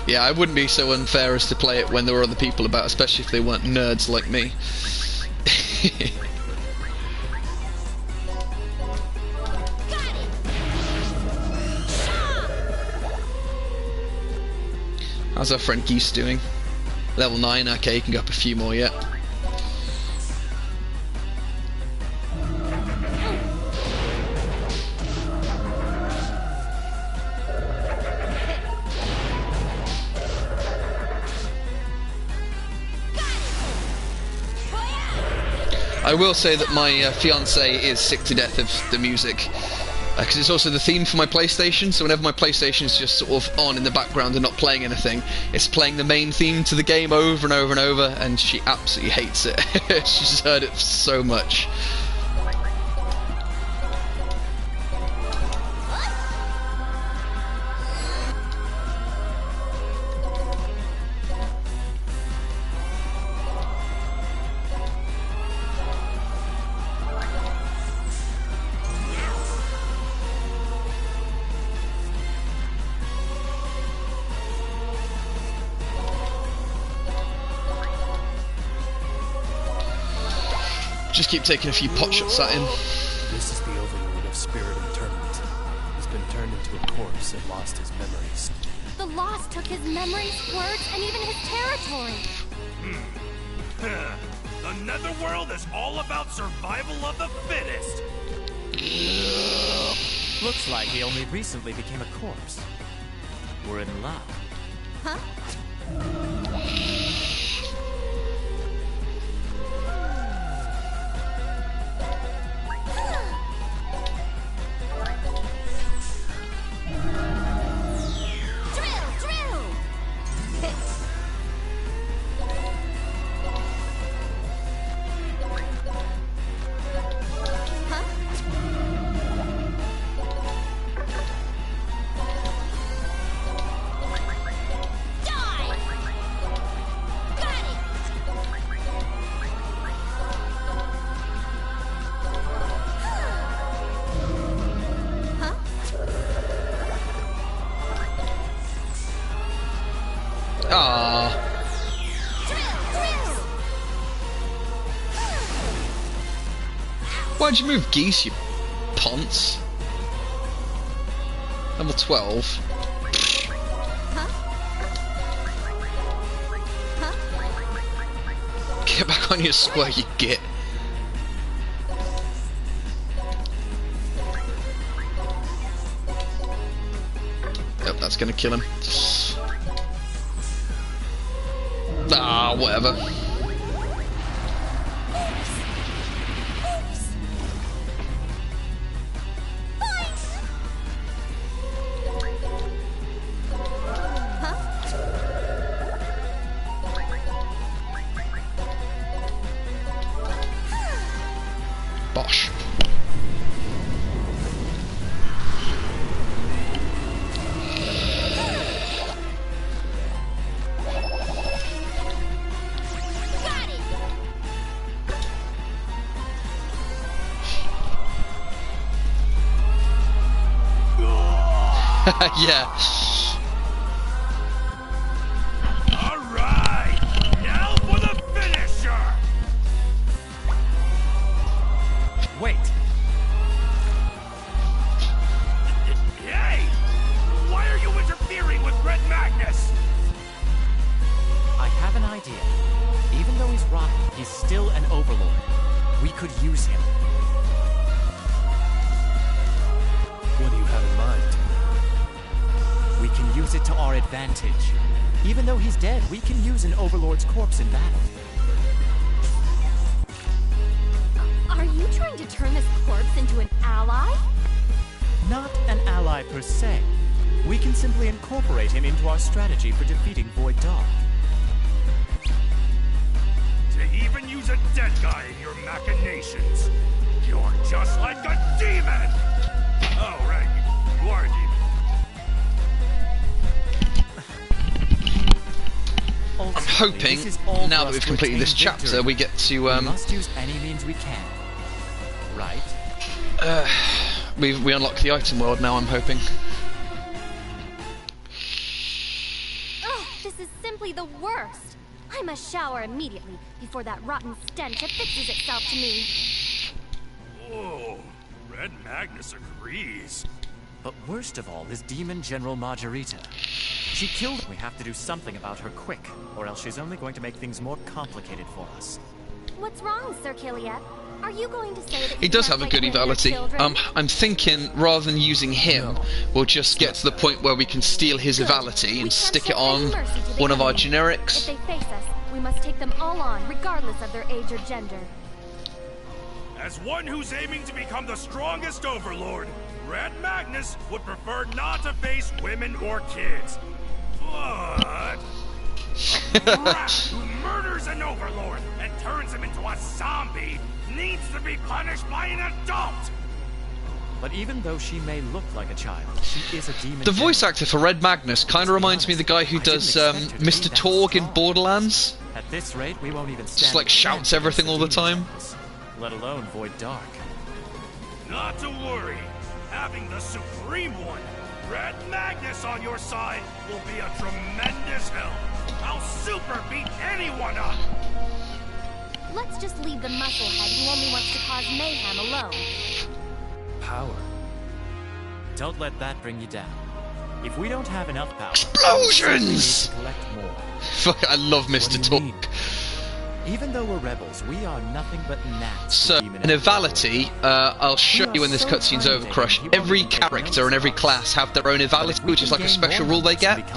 Yeah, I wouldn't be so unfair as to play it when there were other people about, especially if they weren't nerds like me. How's our friend Geese doing? Level 9, okay, you can go up a few more yet. I will say that my fiancé is sick to death of the music, because it's also the theme for my PlayStation, so whenever my PlayStation is just sort of on in the background and not playing anything, it's playing the main theme to the game over and over and over, and she absolutely hates it. She's heard it so much. Just keep taking a few pot shots at him. This is the Overlord of Spirit Interment. He's been turned into a corpse and lost his memories. The Lost took his memories, words, and even his territory. The Netherworld is all about survival of the fittest. Looks like he only recently became a corpse. We're in luck. Huh? Why'd you move geese, you ponce? Level 12. Get back on your square, you git. Yep, that's gonna kill him. Ah, whatever. Bosh. Yeah. All right, now for the finisher. Wait. Hey, why are you interfering with Red Magnus? I have an idea. Even though he's rotten, he's still an overlord. We could use him. What do you have in mind? We can use it to our advantage. Even though he's dead, we can use an overlord's corpse in battle. Are you trying to turn this corpse into an ally? Not an ally per se. We can simply incorporate him into our strategy for defeating Void Dog. To even use a dead guy in your machinations. You're just like a demon! Oh, right. You are a demon. I'm hoping, now that we've completed this chapter, we get to, We must use any means we can. Right? we unlock the item world now, I'm hoping. Ugh, this is simply the worst. I must shower immediately before that rotten stench affixes itself to me. Oh, Red Magnus agrees. But worst of all is Demon General Margarita. She killed. We have to do something about her quick, or else she's only going to make things more complicated for us. What's wrong, Sir Killiat? Are you going to say that He does have a good evality. I'm thinking rather than using him, we'll just get to the point where we can steal his evality and stick it on one of our generics. If they face us, we must take them all on, regardless of their age or gender. As one who's aiming to become the strongest overlord, Red Magnus would prefer not to face women or kids. But a rat who murders an overlord and turns him into a zombie needs to be punished by an adult! But even though she may look like a child, she is a demon. The voice actor for Red Magnus kind of reminds me of the guy who does Mr. Torg in Borderlands. At this rate, we won't even stand Just like shouts everything all the time. Let alone Void Dark. Not to worry. Having the Supreme One, Red Magnus on your side, will be a tremendous help. I'll super beat anyone up! Let's just leave the musclehead who only wants to cause mayhem alone. Power. Don't let that bring you down. If we don't have enough power, Explosions! we need to collect more. Fuck, I love Mr. What do you mean? Talk. Even though we're rebels, we are nothing but gnats. So, in Evality, I'll show you when this cutscene's over, Crush. Every character and every class have their own Evality, which is like a special rule they get.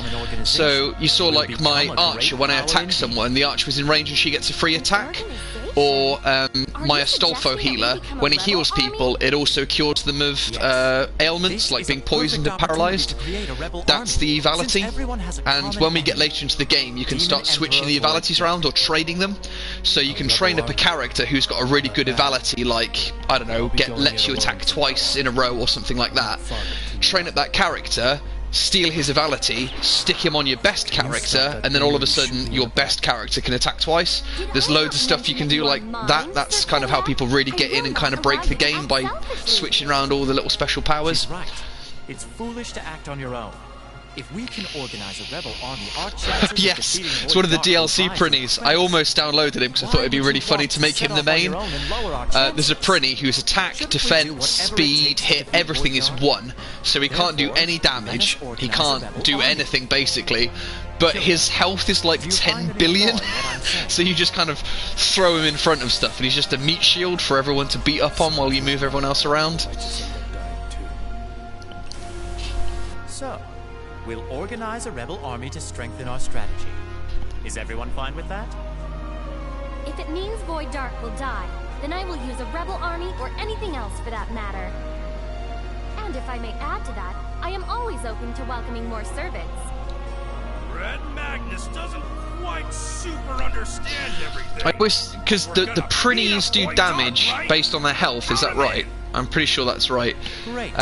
So, you saw like my Archer, when I attack someone, the Archer was in range and she gets a free attack. Or my Astolfo healer, when he heals people, it also cures them of ailments, like being poisoned and paralysed. That's the Evality. And when we get later into the game, you can start switching the Evalities around or trading them. So you can train up a character who's got a really good Evality, like, I don't know, lets you attack twice in a row or something like that. Train up that character, steal his Evality, stick him on your best character, and then all of a sudden your best character can attack twice. There's loads of stuff you can do like that. That's kind of how people really get in and kind of break the game, by switching around all the little special powers. She's right. It's foolish to act on your own. If we can organize a rebel army, our chances Yes, it's one of the DLC Prinnies. I almost downloaded him because I thought it'd be really funny to make him the main. There's a Prinny whose attack, defense, speed, hit, everything is 1. So he can't do any damage, he can't do anything basically, but his health is like 10 billion. So you just kind of throw him in front of stuff and he's just a meat shield for everyone to beat up on while you move everyone else around. So, we'll organize a rebel army to strengthen our strategy. Is everyone fine with that? If it means Void Dark will die, then I will use a rebel army or anything else for that matter. And if I may add to that, I am always open to welcoming more servants. Red Magnus doesn't quite super understand everything. I wish, because the Prinnies do damage based on their health, is that right? I'm pretty sure that's right. Great.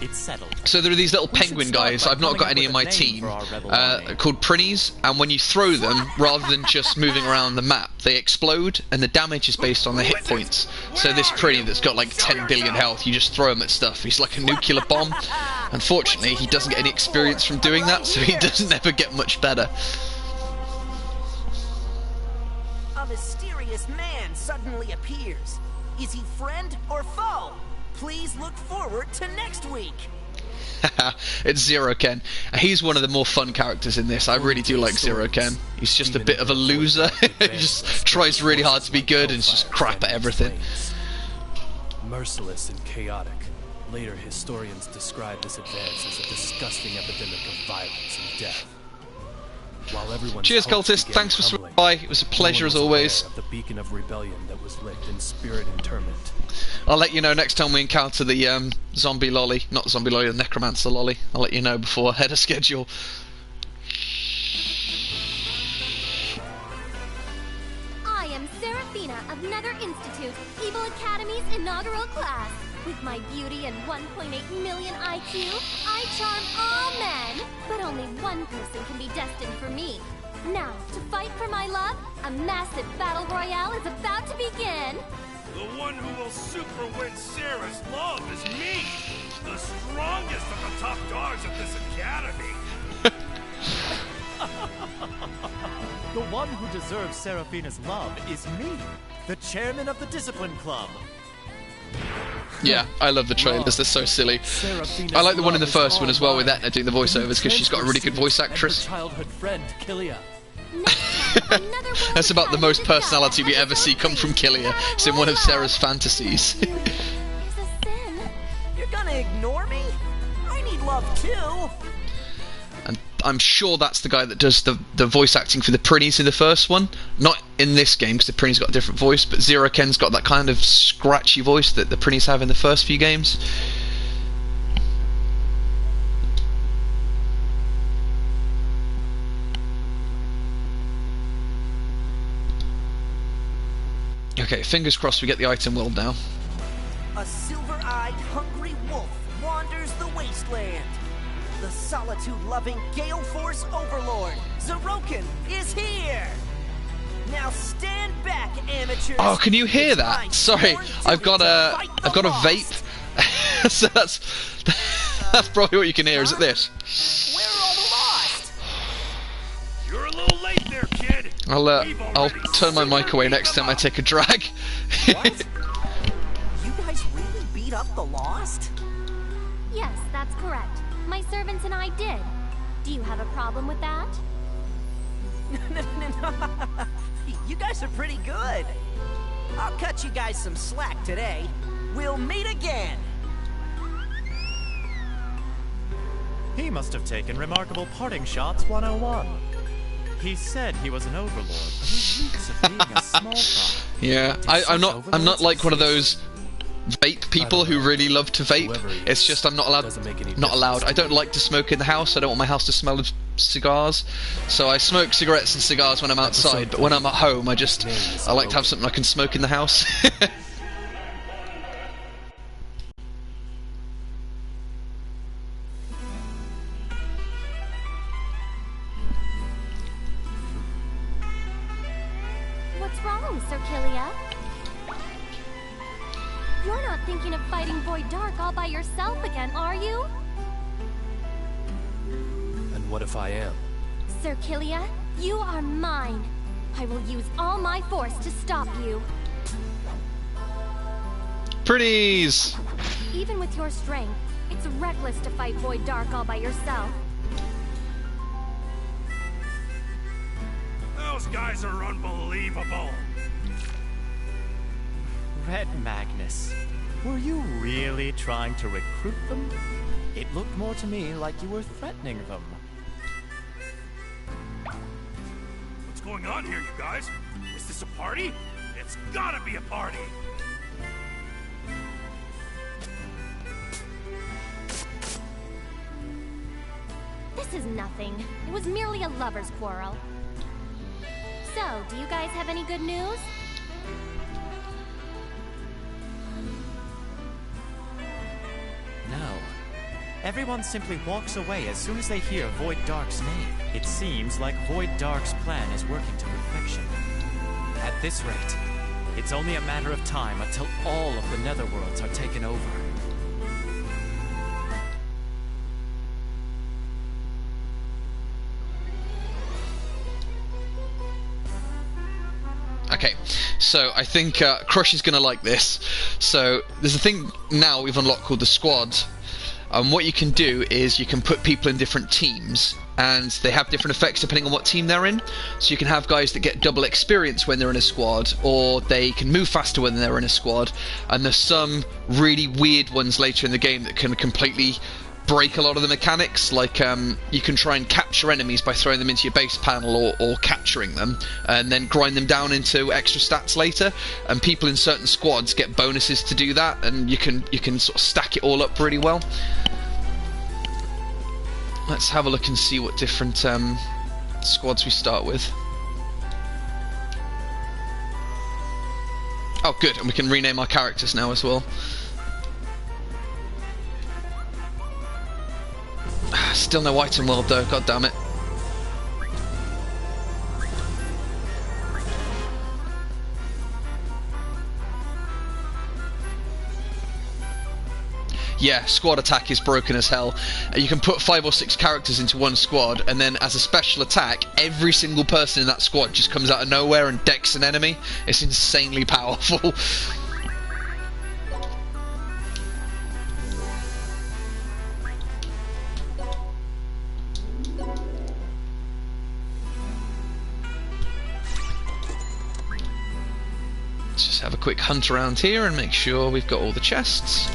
It's settled. So there are these little penguin guys, I've not got any in my team, called Prinnies, and when you throw them, rather than just moving around the map, they explode, and the damage is based on their hit points. So this Prinny that's got like 10 billion health, you just throw him at stuff, he's like a nuclear bomb. Unfortunately, he doesn't get any experience from doing that, so he doesn't ever get much better. A mysterious man suddenly appears. Is he friend or foe? Please look forward to next week. It's Zero Ken. He's one of the more fun characters in this. I really do like Zero Ken. He's just a bit of a loser. He just tries really hard to be good and is just crap at everything. Merciless and chaotic. Later, historians describe this advance as a disgusting epidemic of violence and death. While everyone's Cheers, hopes cultist. began Thanks for crumbling, swinging by. It was a pleasure as no one was always. aware of the beacon of rebellion that was lit in spirit interment. I'll let you know next time we encounter the zombie lolly. Not zombie lolly, the necromancer lolly. I'll let you know before ahead of schedule. I am Seraphina of Nether Institute, Evil Academy's inaugural class. With my beauty and 1.8 million IQ, I charm all men. But only one person can be destined for me. Now, to fight for my love, a massive battle royale is about to begin. The one who will super win Sarah's love is me, the strongest of the top dogs of this academy. The one who deserves Seraphina's love is me, the chairman of the Discipline Club. Yeah, I love the trailers, they're so silly. I like the one in the first one as well with Etna doing the voiceovers because she's got a really good voice actress. Childhood friend, Kilia. That's about the most personality we ever see come from Kilia. It's in one of Sarah's fantasies. Is a sin. You're gonna ignore me? I need love too. And I'm sure that's the guy that does the voice acting for the Prinnies in the first one. Not in this game, because the Prinny's got a different voice, but Zero Ken's got that kind of scratchy voice that the Prinnies have in the first few games. Okay, fingers crossed we get the item world now. A silver-eyed, hungry wolf wanders the wasteland. The solitude-loving Gale Force Overlord, Zeroken, is here! Now stand back, amateurs! Oh, can you hear that? Sorry, I've got a vape. So that's probably what you can hear. Is it this? Where are all the lost? You're a little late there, kid. I'll turn my mic away next time I take a drag. What? You guys really beat up the Lost? Yes, that's correct. My servants and I did. Do you have a problem with that? No. You guys are pretty good. I'll cut you guys some slack today. We'll meet again. He must have taken Remarkable Parting Shots 101. He said he was an overlord, but he reeks of being a small fry. Yeah, I'm not like one of those vape people who really love to vape. It's just I'm not allowed. I don't like to smoke in the house. I don't want my house to smell of cigars. So I smoke cigarettes and cigars when I'm outside, but when I'm at home, I like to have something I can smoke in the house. What's wrong, Sir Killia? You're not thinking of fighting Void Dark all by yourself again, are you? And what if I am? Sir Killia, you are mine. I will use all my force to stop you. Pretties! Even with your strength, it's reckless to fight Void Dark all by yourself. Those guys are unbelievable. Red Magnus, were you really trying to recruit them? It looked more to me like you were threatening them. What's going on here, you guys? Is this a party? It's gotta be a party. This is nothing. It was merely a lover's quarrel. So, do you guys have any good news? No. Everyone simply walks away as soon as they hear Void Dark's name. It seems like Void Dark's plan is working to perfection. At this rate, it's only a matter of time until all of the Netherworlds are taken over. Okay, so I think Crush is going to like this. So there's a thing now we've unlocked called the squad. What you can do is you can put people in different teams, and they have different effects depending on what team they're in. So you can have guys that get double experience when they're in a squad, or they can move faster when they're in a squad. And there's some really weird ones later in the game that can completely break a lot of the mechanics, like you can try and capture enemies by throwing them into your base panel or capturing them, and then grind them down into extra stats later, and people in certain squads get bonuses to do that, and you can sort of stack it all up really well. Let's have a look and see what different squads we start with. Oh good, and we can rename our characters now as well. Still no item world though, god damn it. Yeah, squad attack is broken as hell. You can put 5 or 6 characters into one squad, and then as a special attack, every single person in that squad just comes out of nowhere and decks an enemy. It's insanely powerful. Just have a quick hunt around here and make sure we've got all the chests.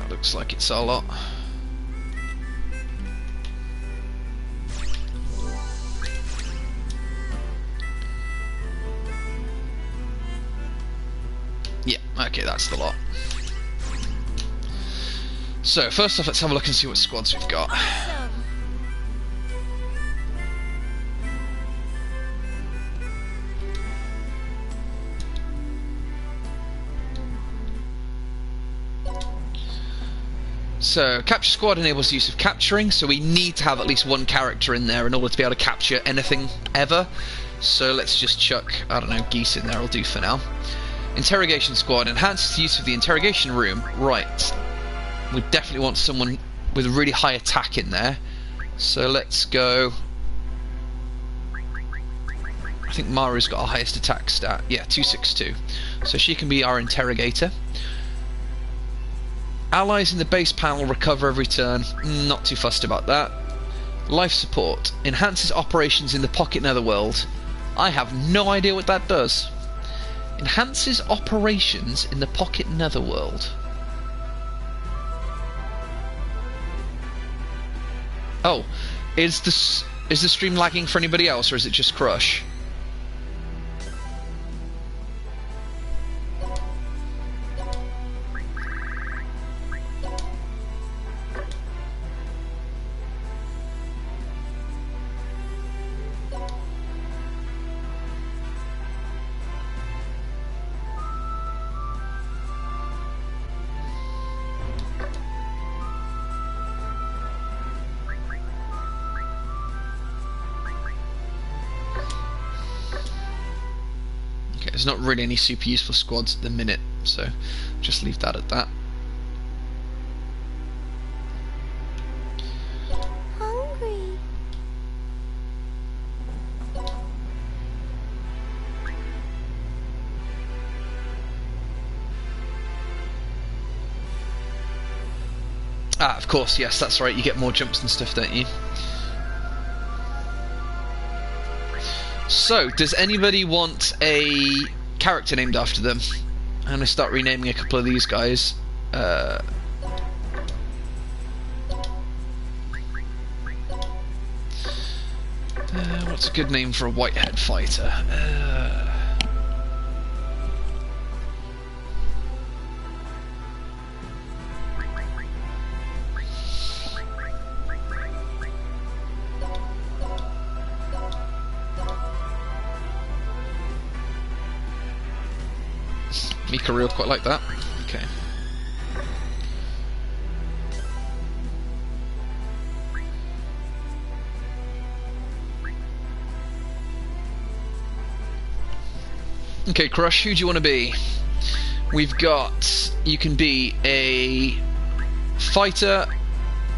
Looks like it's a lot. Yeah, okay, that's the lot. So, first off, let's have a look and see what squads we've got. Awesome. So, capture squad enables the use of capturing, so we need to have at least one character in there in order to be able to capture anything ever. So let's just chuck, I don't know, geese in there, will do for now. Interrogation squad enhances the use of the interrogation room. Right. We definitely want someone with a really high attack in there. So let's go... I think Maru's got our highest attack stat. Yeah, 262. So she can be our interrogator. Allies in the base panel recover every turn. Not too fussed about that. Life support enhances operations in the pocket netherworld. I have no idea what that does. Enhances operations in the pocket netherworld. Oh, is the stream lagging for anybody else, or is it just Crush? There's not really any super useful squads at the minute, so just leave that at that. Hungry. Ah, of course, yes, that's right, you get more jumps and stuff, don't you? So, does anybody want a character named after them? I'm going to start renaming a couple of these guys. What's a good name for a whitehead fighter? Mikaru quite like that. Okay. Okay, Crush, who do you want to be? We've got... You can be a fighter,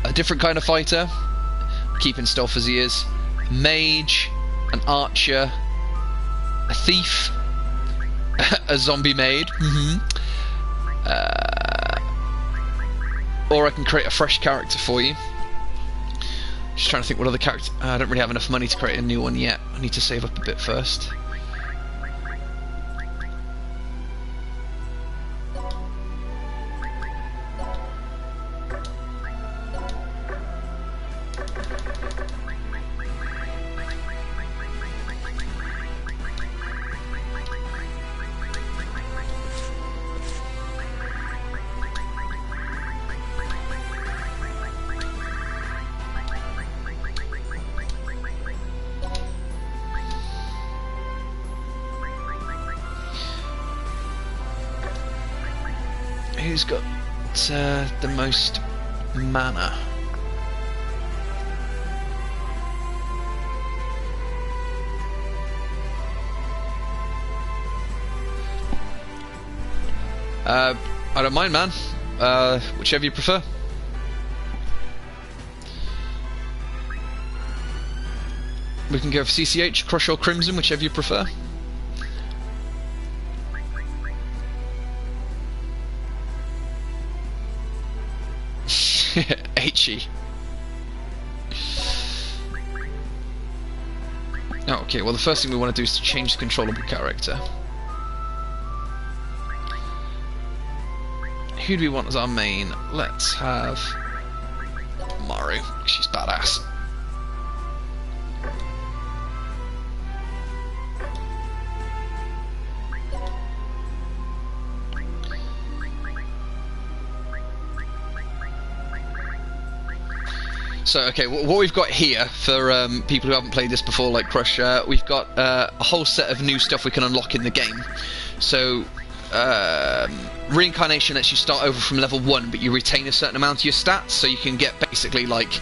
a different kind of fighter, keeping stealth as he is, a mage, an archer, a thief, a zombie maid, or I can create a fresh character for you. Just trying to think what other character... I don't really have enough money to create a new one yet. I need to save up a bit first. Who's got the most mana? I don't mind, man. Whichever you prefer. We can go for CCH, Crush or Crimson, whichever you prefer. HE. Oh, okay, well the first thing we want to do is to change the controllable character. Who do we want as our main? Let's have Maru. She's badass. So, okay, what we've got here, for people who haven't played this before, like Crush, we've got a whole set of new stuff we can unlock in the game. So, reincarnation lets you start over from level 1, but you retain a certain amount of your stats, so you can get basically, like,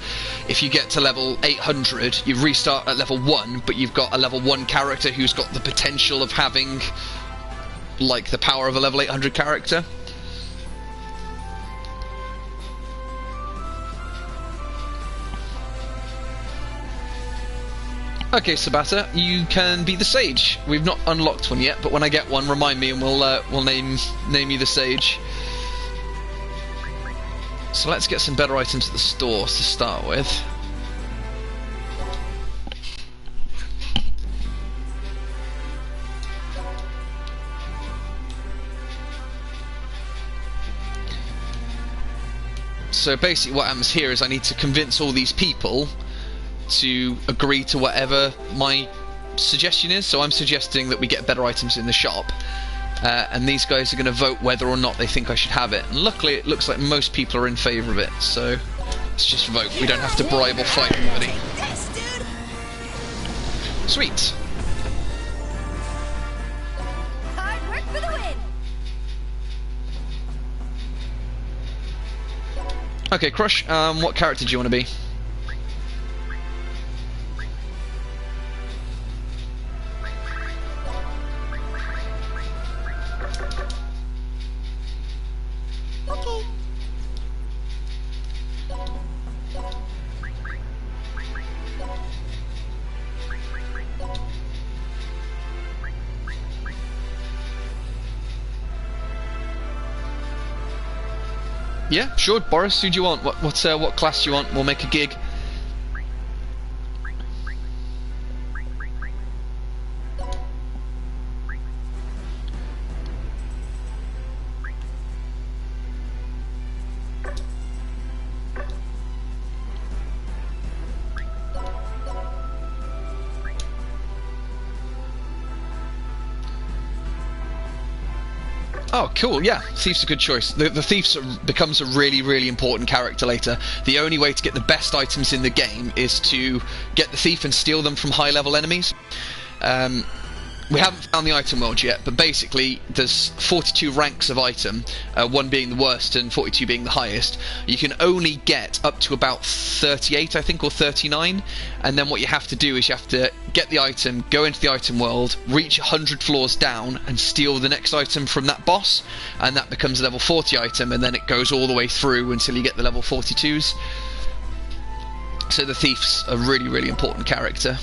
if you get to level 800, you restart at level 1, but you've got a level 1 character who's got the potential of having, like, the power of a level 800 character. Okay, Sabata, you can be the Sage. We've not unlocked one yet, but when I get one, remind me and we'll name you the Sage. So let's get some better items at the stores to start with. So basically what happens here is I need to convince all these people to agree to whatever my suggestion is. So I'm suggesting that we get better items in the shop, and these guys are going to vote whether or not they think I should have it. And luckily it looks like most people are in favour of it, so let's just vote. We don't have to bribe or fight anybody. Sweet. Hard work for the win. Okay, Crush, what character do you want to be? Yeah, sure, Boris, who do you want? What class do you want? We'll make a gig. Oh, cool, yeah, Thief's a good choice. The Thief becomes a really, really important character later. The only way to get the best items in the game is to get the Thief and steal them from high-level enemies. We haven't found the item world yet, but basically there's 42 ranks of item, 1 being the worst and 42 being the highest. You can only get up to about 38, I think, or 39, and then what you have to do is you have to get the item, go into the item world, reach 100 floors down, and steal the next item from that boss, and that becomes a level 40 item, and then it goes all the way through until you get the level 42s. So the Thief's a really, really important character.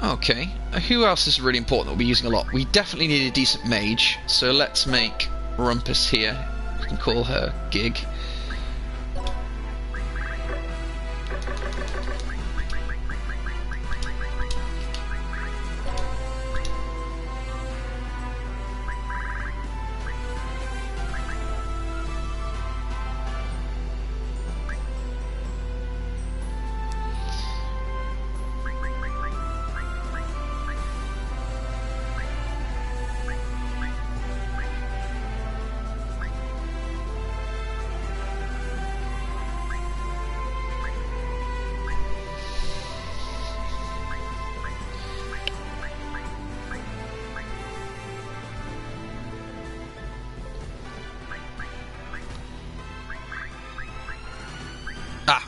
Okay, who else is really important that we'll be using a lot? We definitely need a decent mage, so let's make Rumpus here. We can call her Gig.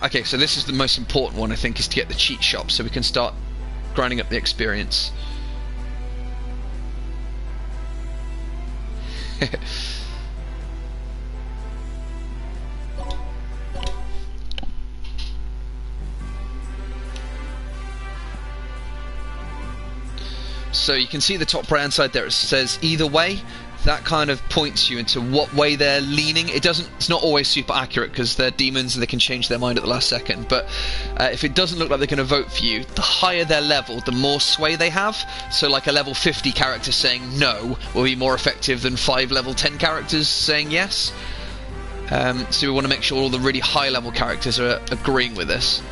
Okay, so this is the most important one, I think, is to get the cheat shop so we can start grinding up the experience. So you can see the top right hand side there, it says either way. That kind of points you into what way they're leaning. It's not always super accurate because they're demons and they can change their mind at the last second, but if it doesn't look like they're going to vote for you, the higher their level, the more sway they have. So like a level 50 character saying no will be more effective than 5 level 10 characters saying yes. So we want to make sure all the really high level characters are agreeing with us,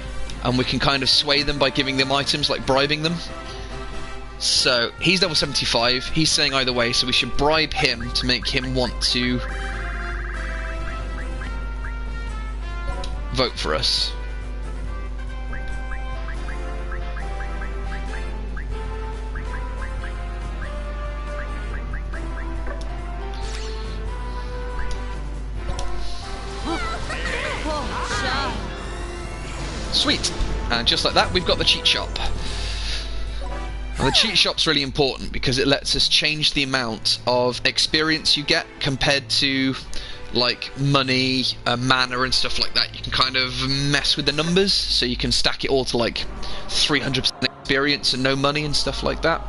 and we can kind of sway them by giving them items, like bribing them. So he's level 75. He's saying either way, so we should bribe him to make him want to vote for us. Sweet. And just like that, we've got the cheat shop. Now, the cheat shop's really important because it lets us change the amount of experience you get compared to like money, mana and stuff like that. You can kind of mess with the numbers, so you can stack it all to like 300% experience and no money and stuff like that.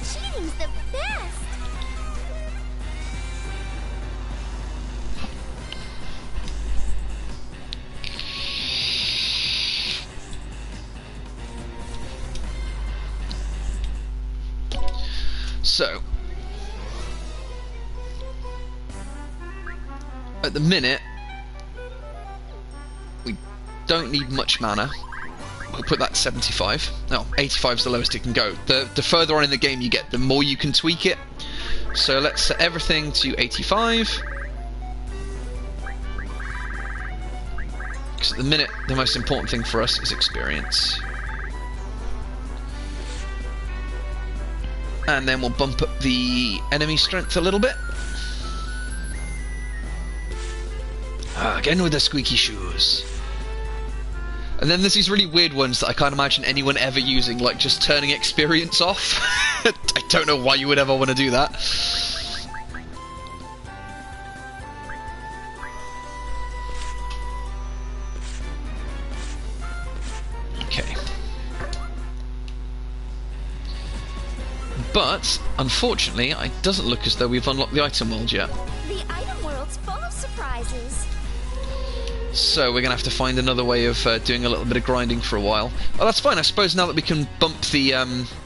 Cheating's the best! So, at the minute, we don't need much mana. We'll put that 75. No, 85 is the lowest it can go. The further on in the game you get, the more you can tweak it. So let's set everything to 85. Because at the minute, the most important thing for us is experience. And then we'll bump up the enemy strength a little bit. Again with the squeaky shoes. And then there's these really weird ones that I can't imagine anyone ever using, like just turning experience off. I don't know why you would ever want to do that. Okay. But, unfortunately, it doesn't look as though we've unlocked the item world yet. The item world's full of surprises. So we're going to have to find another way of doing a little bit of grinding for a while. Well, that's fine. I suppose now that we can bump the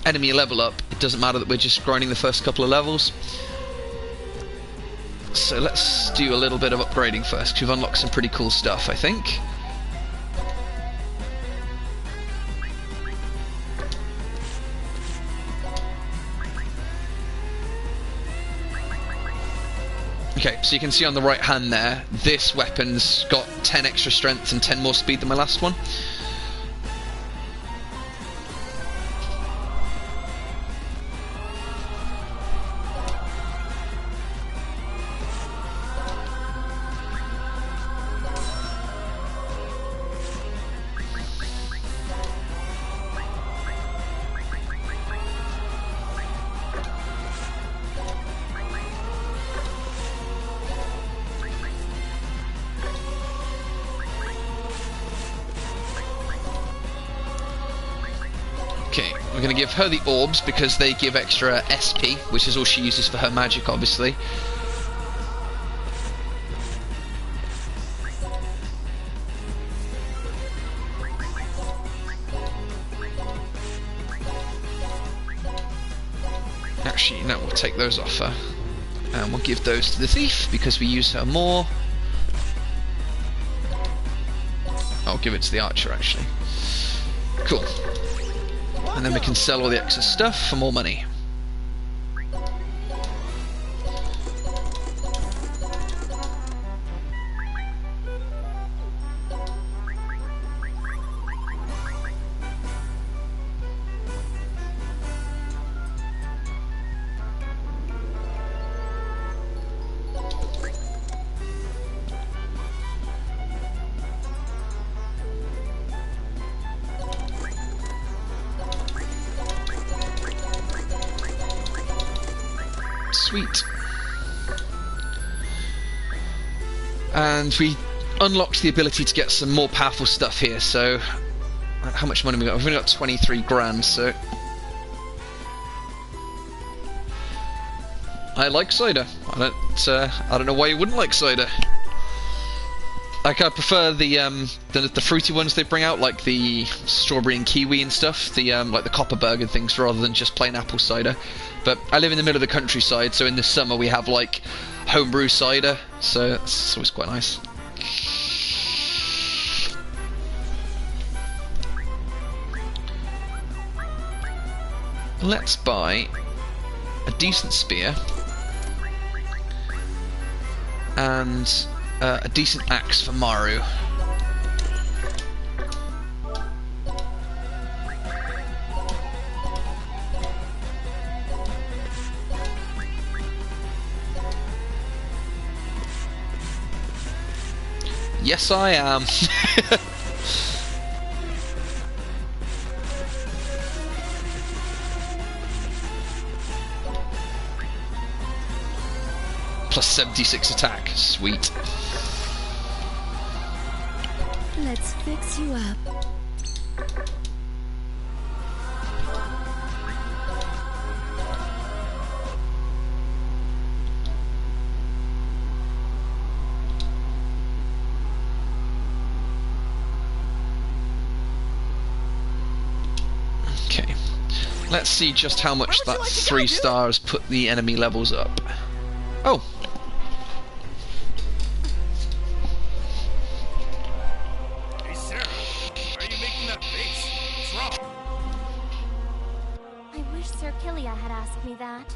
enemy level up, it doesn't matter that we're just grinding the first couple of levels. So let's do a little bit of upgrading first, because we've unlocked some pretty cool stuff, I think. Okay, so you can see on the right hand there, this weapon's got 10 extra strength and 10 more speed than my last one. Okay, we're going to give her the orbs because they give extra SP, which is all she uses for her magic, obviously. Actually, no, we'll take those off her. And we'll give those to the thief because we use her more. I'll give it to the archer, actually. Cool. And then we can sell all the excess stuff for more money. Sweet. And we unlocked the ability to get some more powerful stuff here, so how much money we got? We've only got 23 grand, so I like cider. I don't know why you wouldn't like cider. Like I prefer the fruity ones they bring out, like the strawberry and kiwi and stuff. The like the Copperberg and things, rather than just plain apple cider. But I live in the middle of the countryside, so in the summer we have like homebrew cider, so it's always quite nice. Let's buy a decent spear and a decent axe for Maru. Yes, I am. Plus 76 attack. Sweet. Let's fix you up. Okay. Let's see just how much that 3 stars put the enemy levels up. Oh. Hey Sarah, why are you making that face? What's wrong? I wish Sir Killia had asked me that.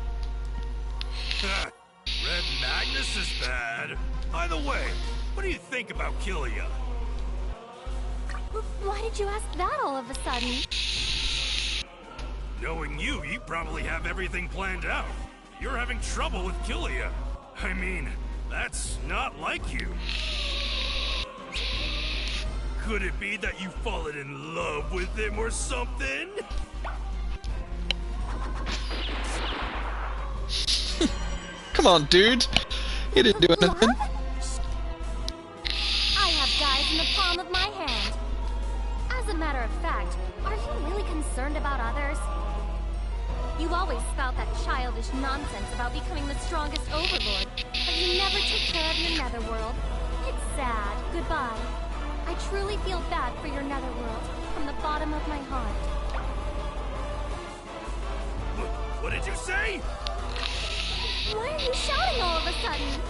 Red Magnus is bad. By the way, what do you think about Killia? Why did you ask that all of a sudden? Knowing you probably have everything planned out. You're having trouble with Killia. I mean, that's not like you. Could it be that you've fallen in love with him or something? Come on, dude. He didn't do anything. I have guys in the palm of my hand. As a matter of fact, are you really concerned about others? You always spout that childish nonsense about becoming the strongest overlord, but you never take care of your netherworld. It's sad. Goodbye. I truly feel bad for your netherworld, from the bottom of my heart. What did you say? Why are you shouting all of a sudden?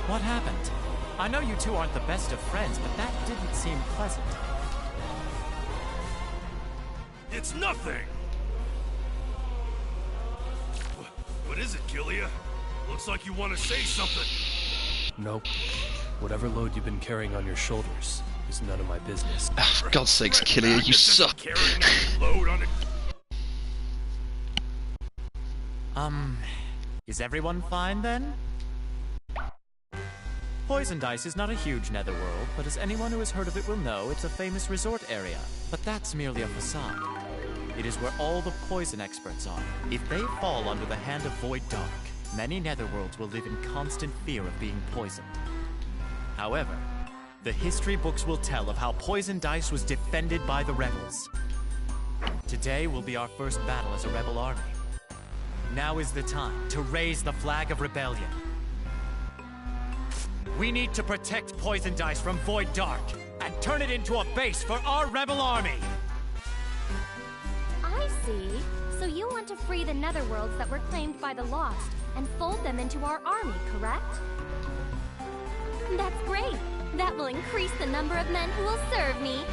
What happened? I know you two aren't the best of friends, but that didn't seem pleasant. It's nothing! What is it, Killia? Looks like you want to say something. Nope. Whatever load you've been carrying on your shoulders is none of my business. For God's sakes, Killia, you suck. Carrying a load on it. Is everyone fine then? Poison Dice is not a huge netherworld, but as anyone who has heard of it will know, it's a famous resort area. But that's merely a facade. It is where all the poison experts are. If they fall under the hand of Void Dark, many netherworlds will live in constant fear of being poisoned. However, the history books will tell of how Poison Dice was defended by the rebels. Today will be our first battle as a rebel army. Now is the time to raise the flag of rebellion. We need to protect Poison Dice from Void Dark and turn it into a base for our rebel army! I see. So you want to free the netherworlds that were claimed by the Lost and fold them into our army, correct? That's great. That will increase the number of men who will serve me.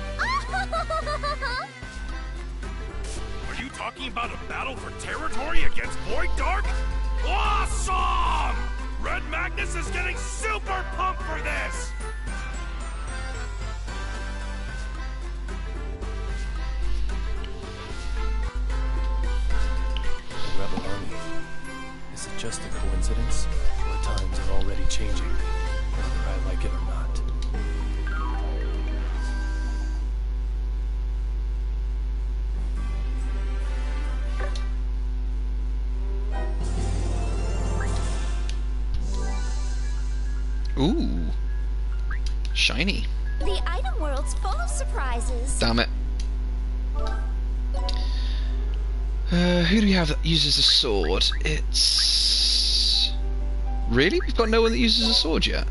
Are you talking about a battle for territory against Void Dark? Awesome! Red Magnus is getting super pumped for this! The rebel army. Is it just a coincidence? Or times are already changing, whether I like it or not? Ooh. Shiny. The item world's full of surprises. Damn it. Who do we have that uses a sword? It's Really? We've got no one that uses a sword yet?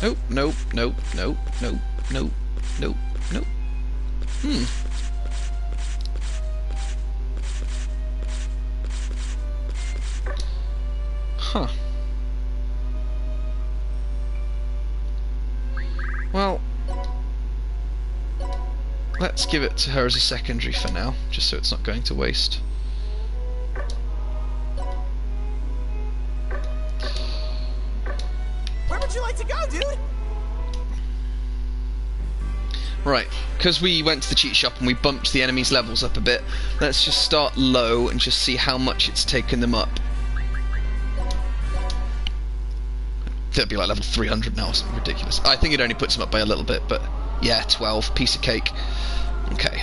Nope, nope, nope, nope, nope, nope, nope, nope. Huh. Well, let's give it to her as a secondary for now, just so it's not going to waste. Where would you like to go, dude? Right, because we went to the cheat shop and we bumped the enemy's levels up a bit, let's just start low and just see how much it's taken them up. It'll be like level 300 now or something ridiculous. I think it only puts them up by a little bit, but yeah, 12, piece of cake. Okay.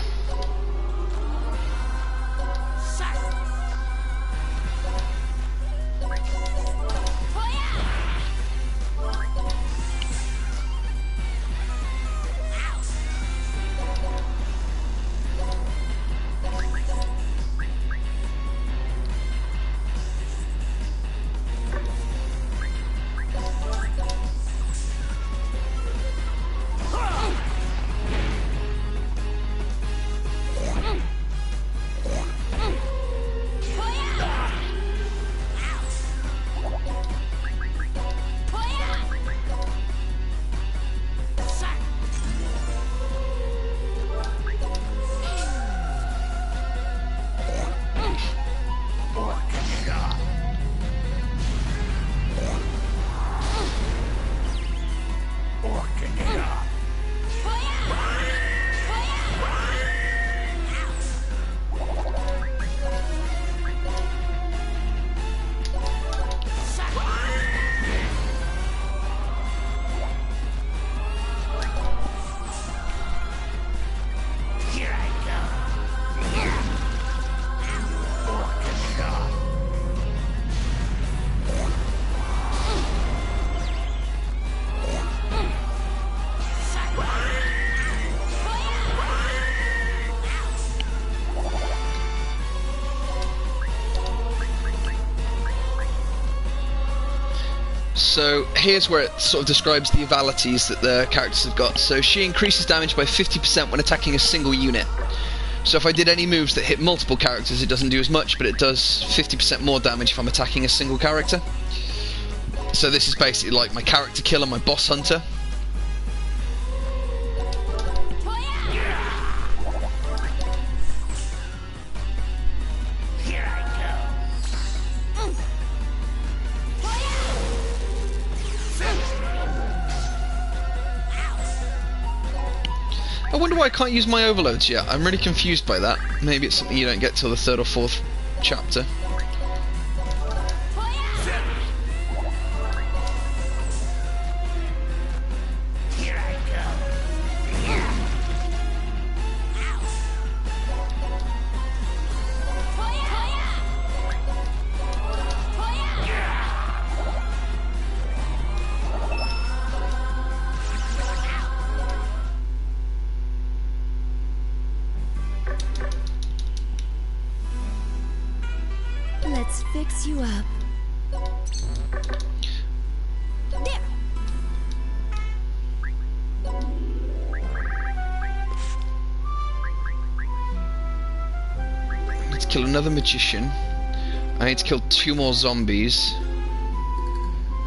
So here's where it sort of describes the abilities that the characters have got. So she increases damage by 50% when attacking a single unit. So if I did any moves that hit multiple characters, it doesn't do as much, but it does 50% more damage if I'm attacking a single character. So this is basically like my character killer, my boss hunter. I wonder why I can't use my overloads yet. I'm really confused by that. Maybe it's something you don't get till the 3rd or 4th chapter. Let's fix you up. There. I need to kill another magician. I need to kill 2 more zombies.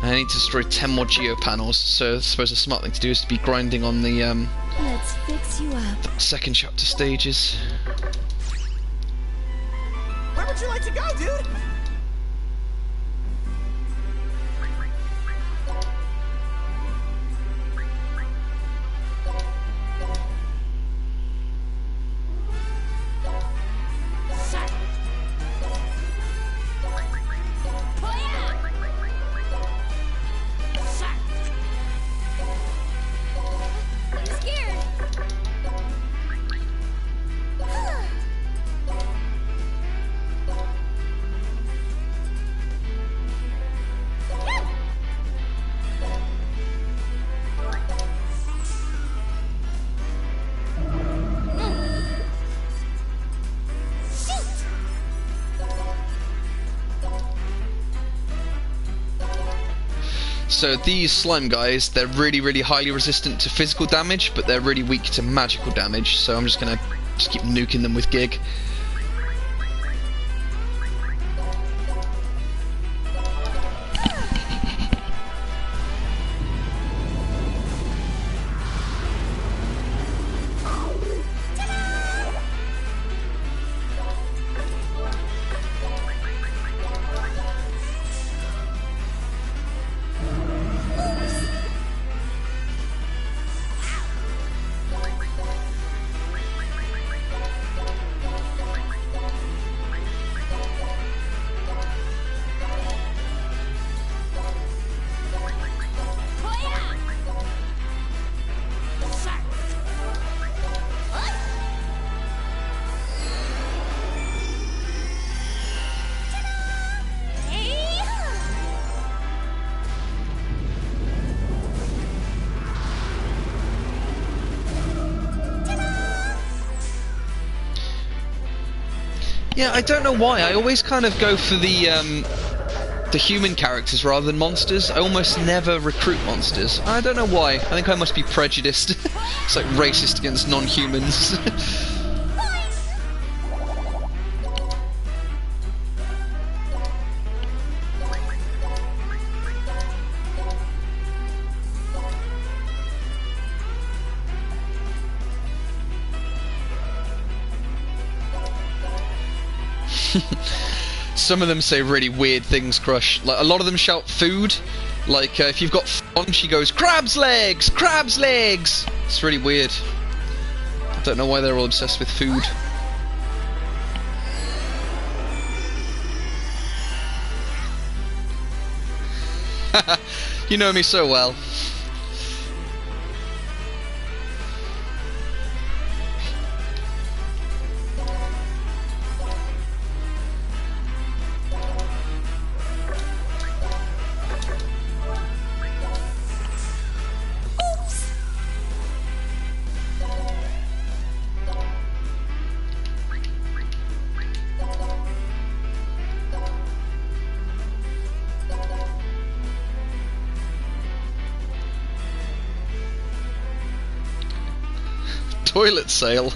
I need to destroy 10 more geopanels. So I suppose the smart thing to do is to be grinding on the Let's fix you up. 2nd chapter stages. Where would you like to go, dude? So these slime guys, they're really, really highly resistant to physical damage, but they're really weak to magical damage. So I'm just gonna keep nuking them with Gig. Yeah, I don't know why. I always kind of go for the human characters rather than monsters. I almost never recruit monsters. I don't know why. I think I must be prejudiced. It's like racist against non-humans. Some of them say really weird things, Crush. Like, a lot of them shout food. Like, if you've got Fawn, she goes, crab's legs! Crab's legs! It's really weird. I don't know why they're all obsessed with food. You know me so well. Toilet sale.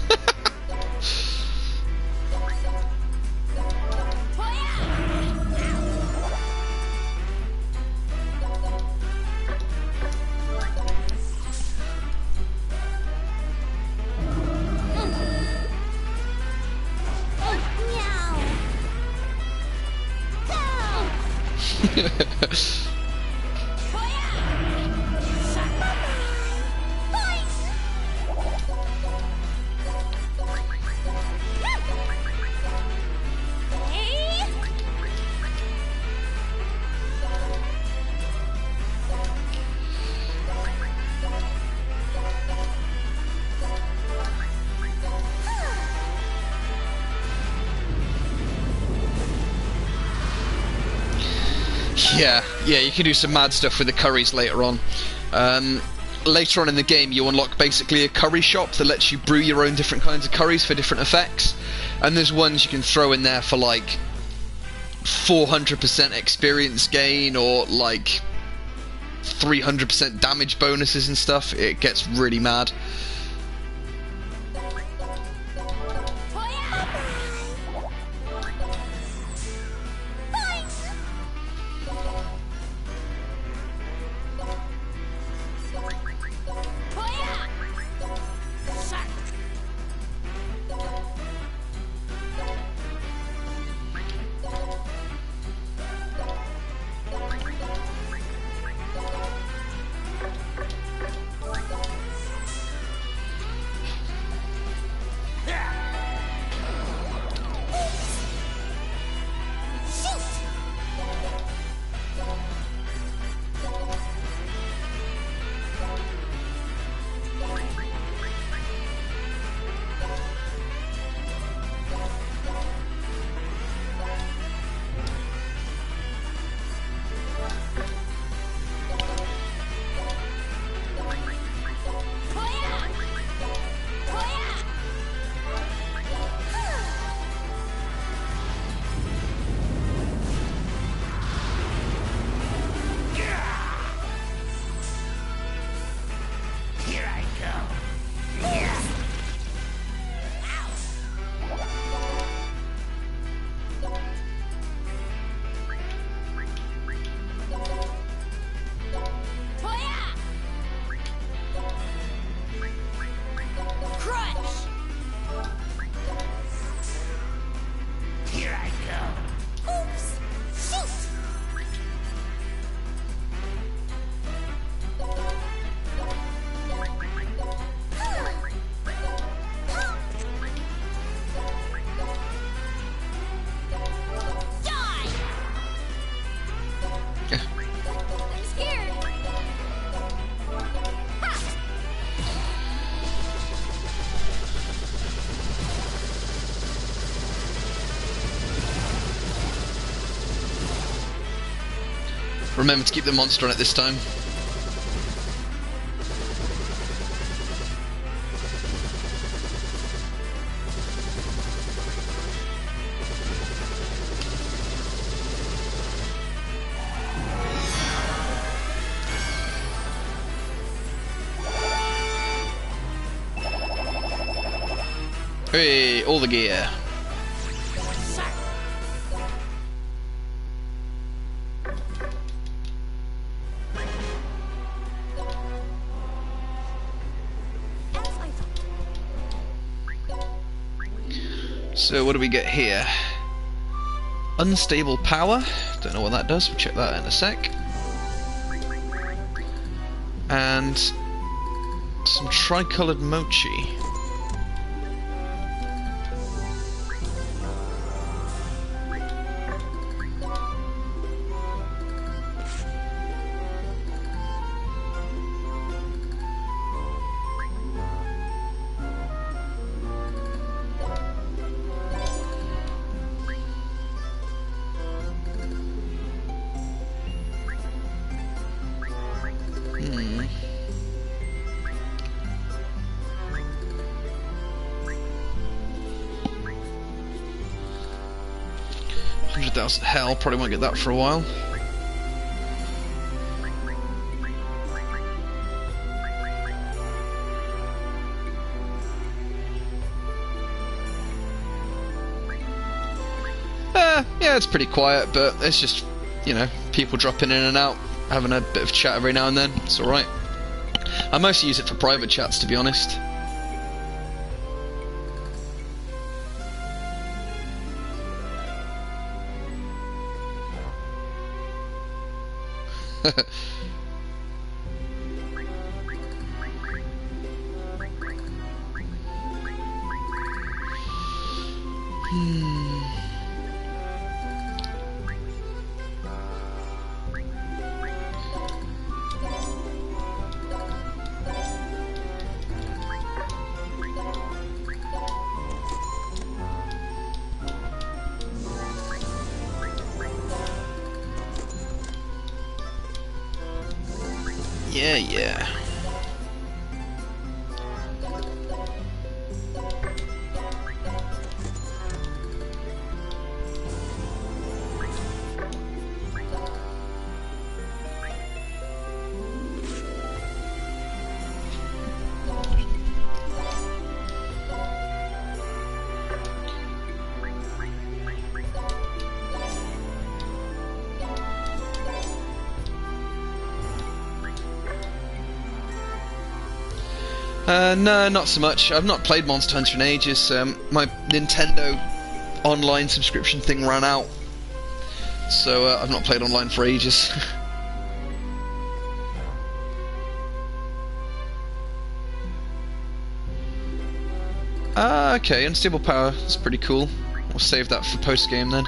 Yeah, you can do some mad stuff with the curries later on. Later on in the game, you unlock basically a curry shop that lets you brew your own different kinds of curries for different effects. And there's ones you can throw in there for like 400% experience gain or like 300% damage bonuses and stuff. It gets really mad. Remember to keep the monster on it this time. Hey, all the gear. So what do we get here? Unstable power. Don't know what that does. We'll check that in a sec. And some tricolored mochi. Hell, probably won't get that for a while. Yeah, it's pretty quiet, but it's just, you know, people dropping in and out, having a bit of chat every now and then. It's alright. I mostly use it for private chats, to be honest. Yeah. No, not so much. I've not played Monster Hunter in ages. My Nintendo online subscription thing ran out, so I've not played online for ages. Okay, unstable power. That's pretty cool. We'll save that for post-game then.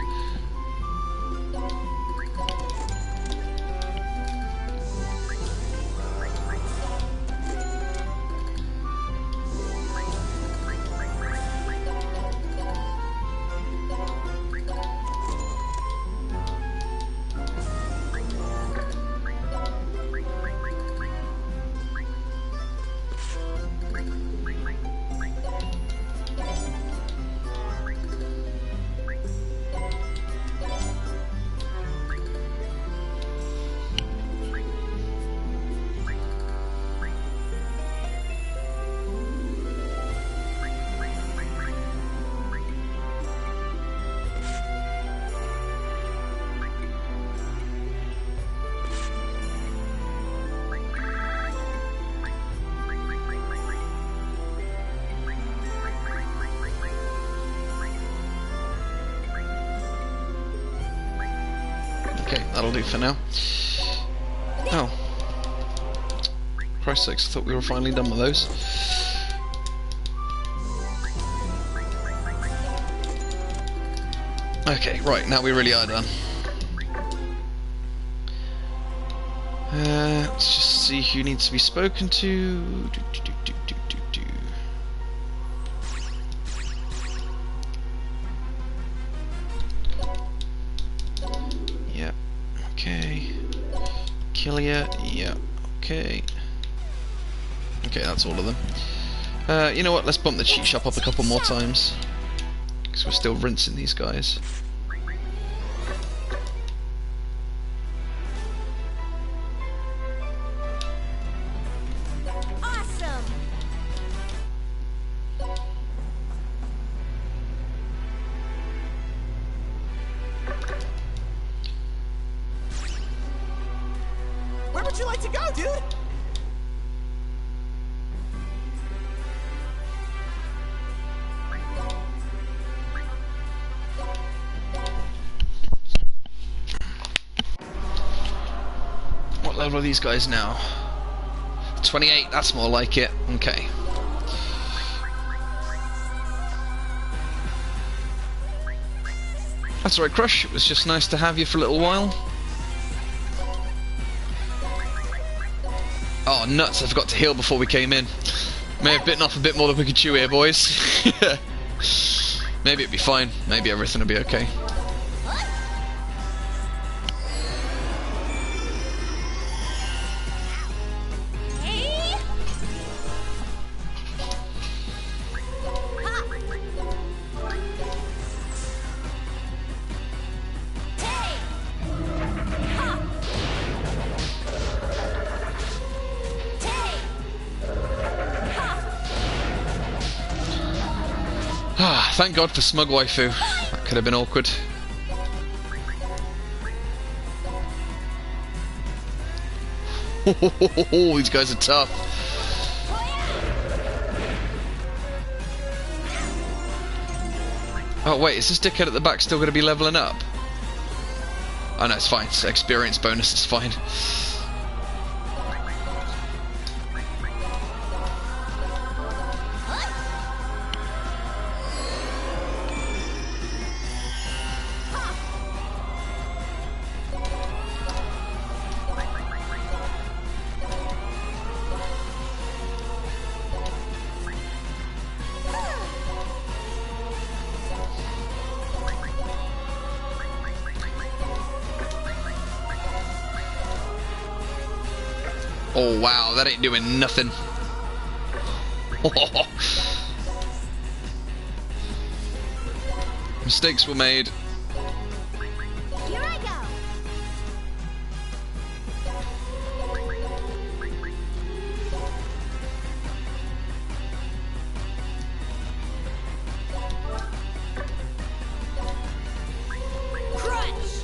Okay, that'll do for now. Oh. Christ's sakes, I thought we were finally done with those. Okay, right, now we really are done. Let's just see who needs to be spoken to. Yeah, okay. kill you. Yeah. Okay. Okay, that's all of them. You know what? Let's bump the cheat shop up a couple more times. Because we're still rinsing these guys. Awesome! Where would you like to go, dude? What level are these guys now? 28, that's more like it. Okay. That's alright, Crush. It was just nice to have you for a little while. Oh, nuts, I forgot to heal before we came in. May have bitten off a bit more than we could chew here, boys. Maybe it'll be fine. Maybe everything will be okay. Thank God for Smug Waifu. That could have been awkward. These guys are tough. Oh wait, is this dickhead at the back still going to be leveling up? Oh no, it's fine. It's experience bonus, it's fine. Oh wow, that ain't doing nothing. Mistakes were made. Here I go. Crunch.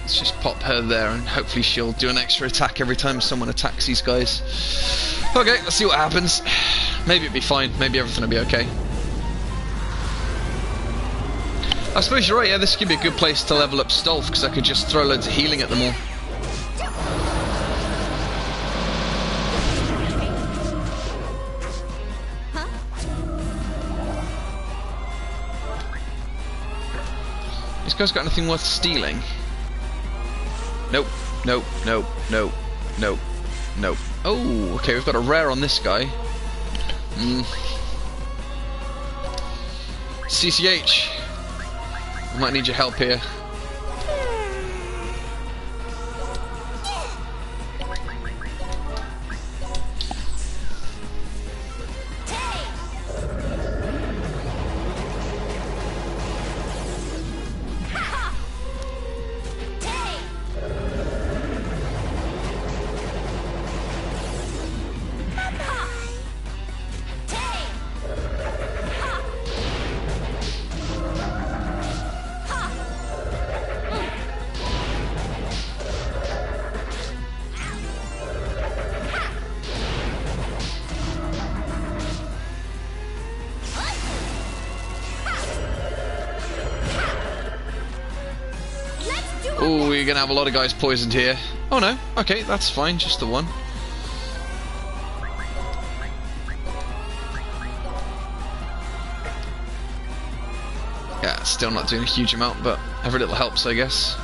Let's just pop her there and hopefully she'll do an extra attack every time someone attacks these guys. Okay, let's see what happens. Maybe it'll be fine. Maybe everything will be okay. I suppose you're right, yeah, this could be a good place to level up Stolf because I could just throw loads of healing at them all. This guy's got anything worth stealing? Nope, nope, nope, nope, nope, nope. Oh, okay, we've got a rare on this guy. CCH. I might need your help here. Oh, you're gonna have a lot of guys poisoned here. Oh no, okay, that's fine, just the one. Yeah, still not doing a huge amount, but every little helps, I guess.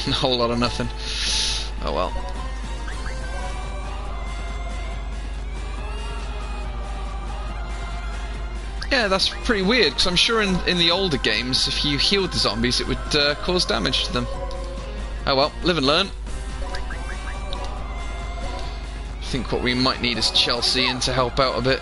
A whole lot of nothing. Oh well. Yeah, that's pretty weird, because I'm sure in the older games, if you healed the zombies, it would cause damage to them. Oh well, live and learn. I think what we might need is Chelsea in to help out a bit.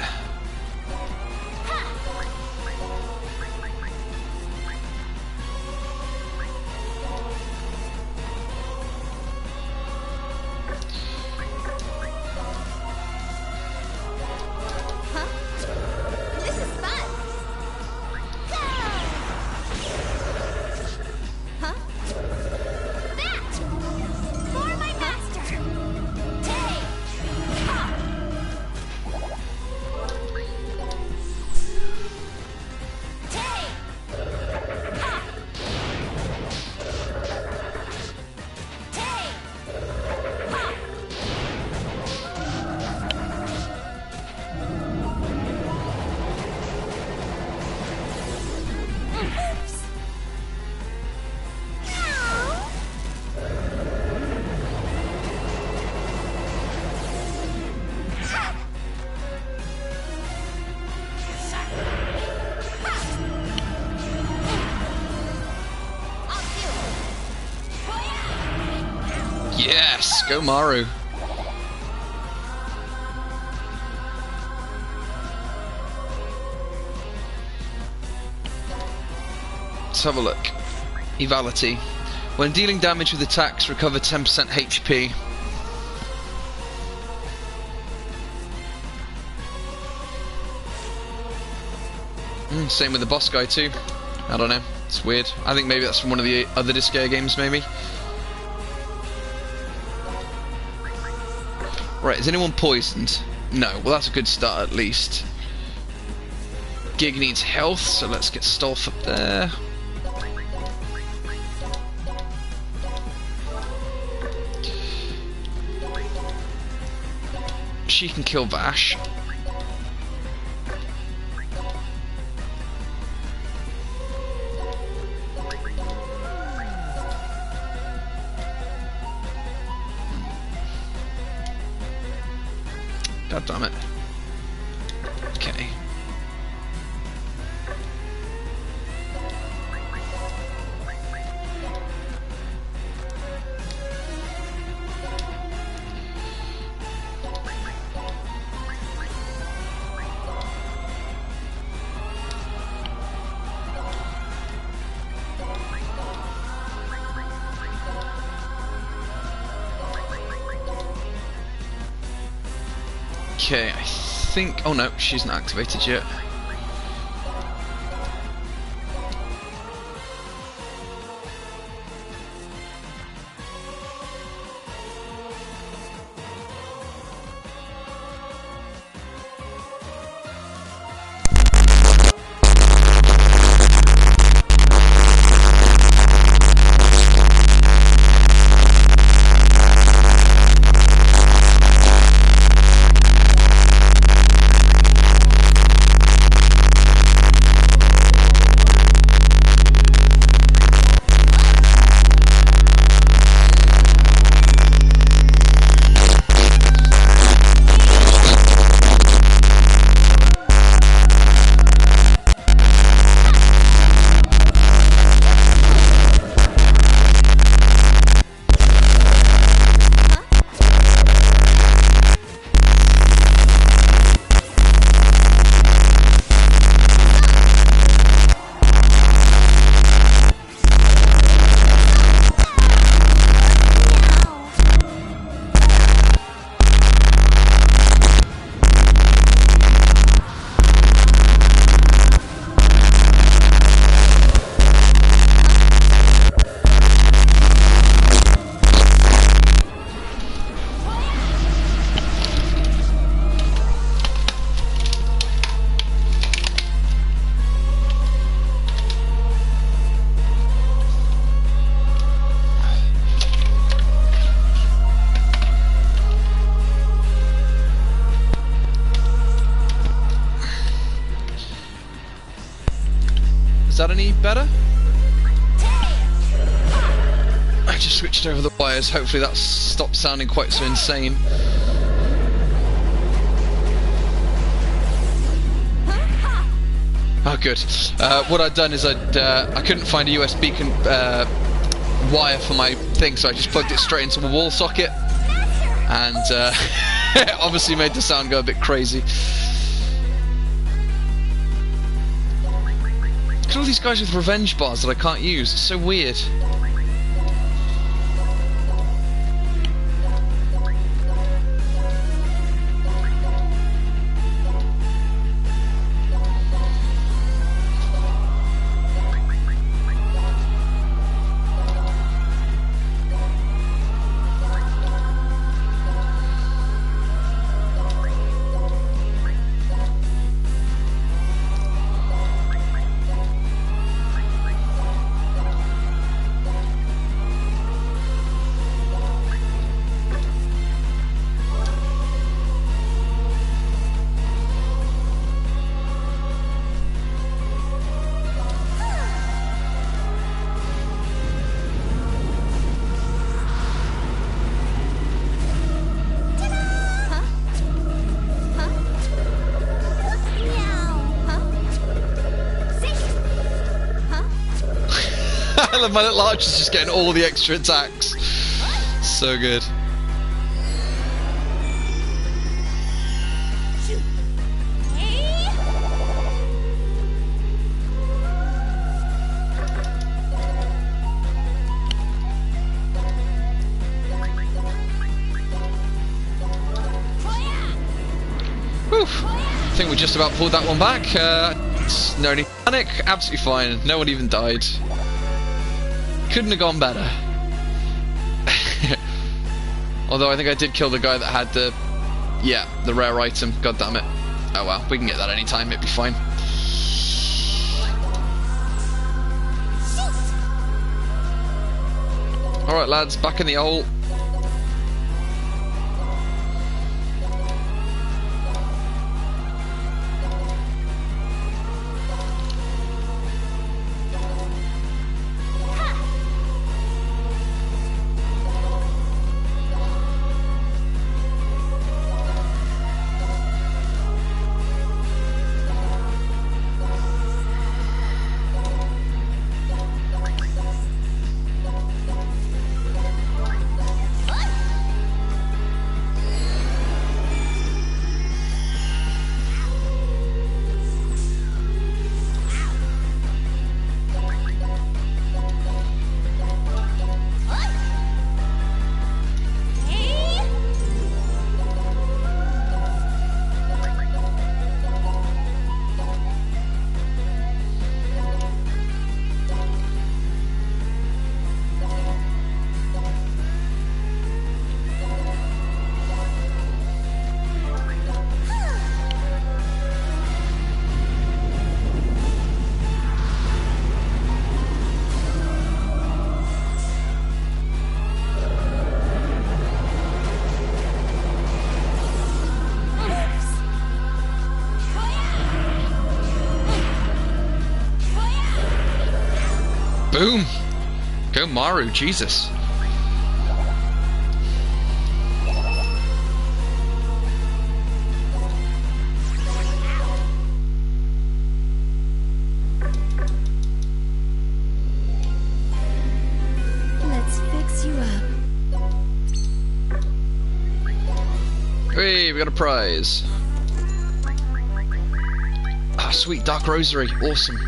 Yes, go Maru. Let's have a look. Evality. When dealing damage with attacks, recover 10% HP. Same with the boss guy too. I don't know. It's weird. I think maybe that's from one of the other Disgaea games, maybe. Right, is anyone poisoned? No. Well, that's a good start at least. Gig needs health, so let's get Stolf up there. She can kill Vash. God damn it. Okay. Okay, I think... Oh no, she's not activated yet. Is that any better? I just switched over the wires. Hopefully that stopped sounding quite so insane. Oh, good. What I'd done is I couldn't find a USB wire for my thing, so I just plugged it straight into a wall socket, and it obviously made the sound go a bit crazy. Look at all these guys with revenge bars that I can't use. It's so weird. My little arch is just getting all the extra attacks. So good. Whew. I think we just about pulled that one back. No need to panic. Absolutely fine. No one even died. Couldn't have gone better. Although I think I did kill the guy that had the rare item. God damn it. Oh well, we can get that anytime, it'd be fine. Alright lads, back in the hole. Boom! Go Maru, Jesus. Let's fix you up. Hey, we got a prize. Ah, sweet Dark Rosary. Awesome.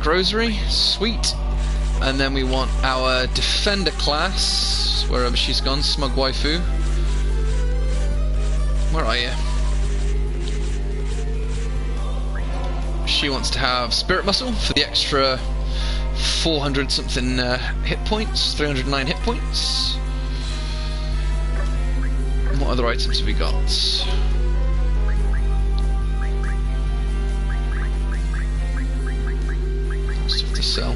Rosary, sweet. And then we want our defender class, wherever she's gone, Smug Waifu. Where are you? She wants to have Spirit Muscle for the extra 400 something hit points, 309 hit points. And what other items have we got? Stuff to sell.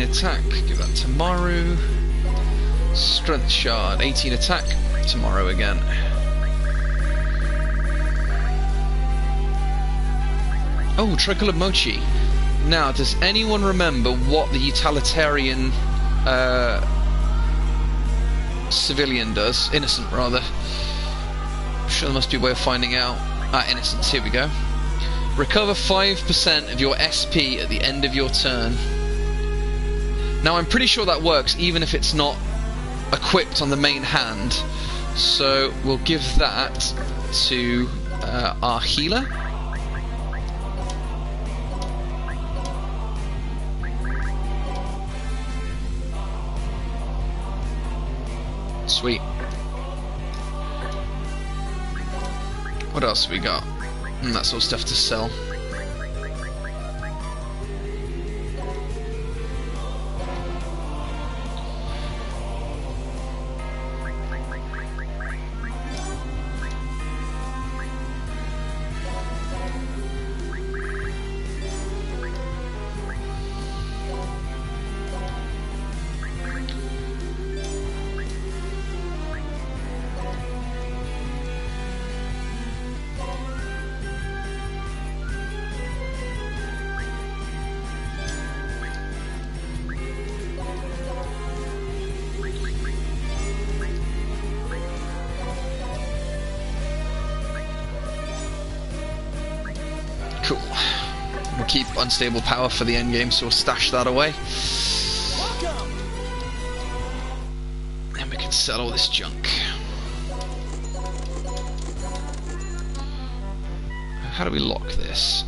Attack, give that to Maru. Strength shard, 18 attack, tomorrow again. Oh, Tricolor Mochi. Now, does anyone remember what the utilitarian civilian does? Innocent, rather. I'm sure there must be a way of finding out. Ah, Innocence, here we go. Recover 5% of your SP at the end of your turn. Now I'm pretty sure that works even if it's not equipped on the main hand, so we'll give that to our healer. Sweet. What else have we got? That's all stuff to sell. Cool. We'll keep unstable power for the end game, so we'll stash that away. And we can sell all this junk. How do we lock this?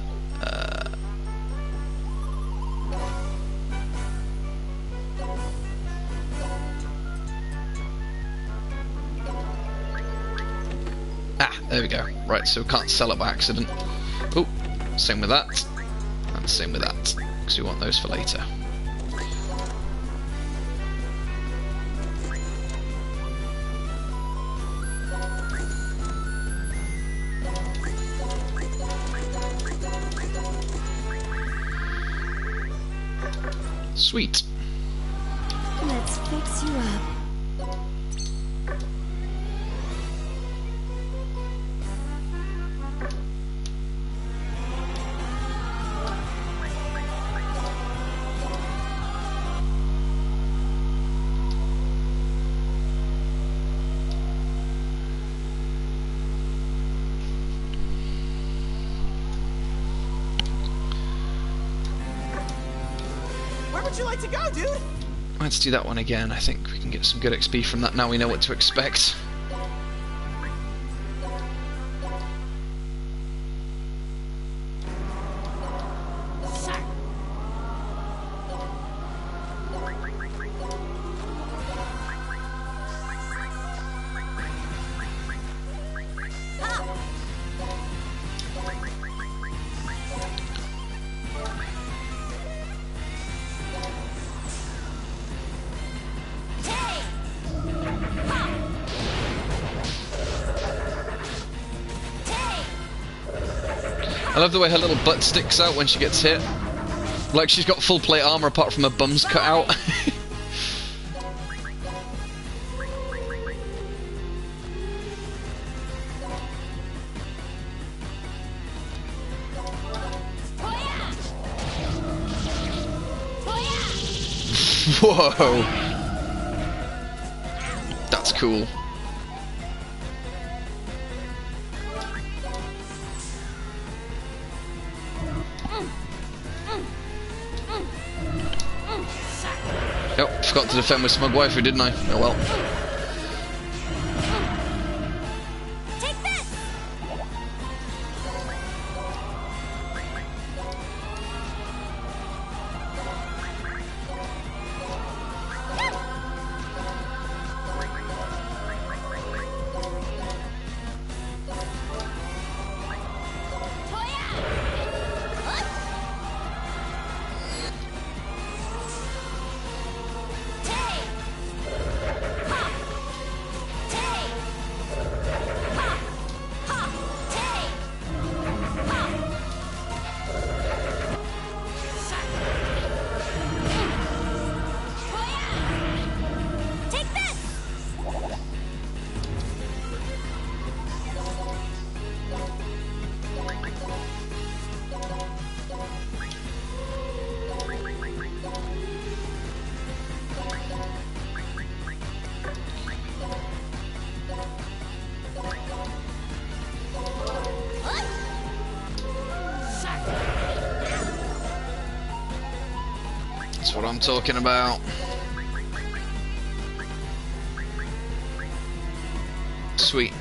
There we go. Right, so we can't sell it by accident. Oh, same with that. And same with that. Because we want those for later. Sweet. Let's fix you up. Would you like to go, dude? Let's do that one again. I think we can get some good XP from that now we know what to expect. I love the way her little butt sticks out when she gets hit. Like she's got full plate armor apart from her bum's cut out. Whoa! That's cool. Oh, forgot to defend with Smug Waifu, didn't I? Oh well. Take this! That's what I'm talking about. Sweet.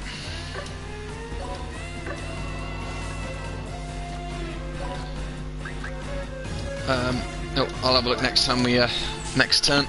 Oh, I'll have a look next time we, next turn.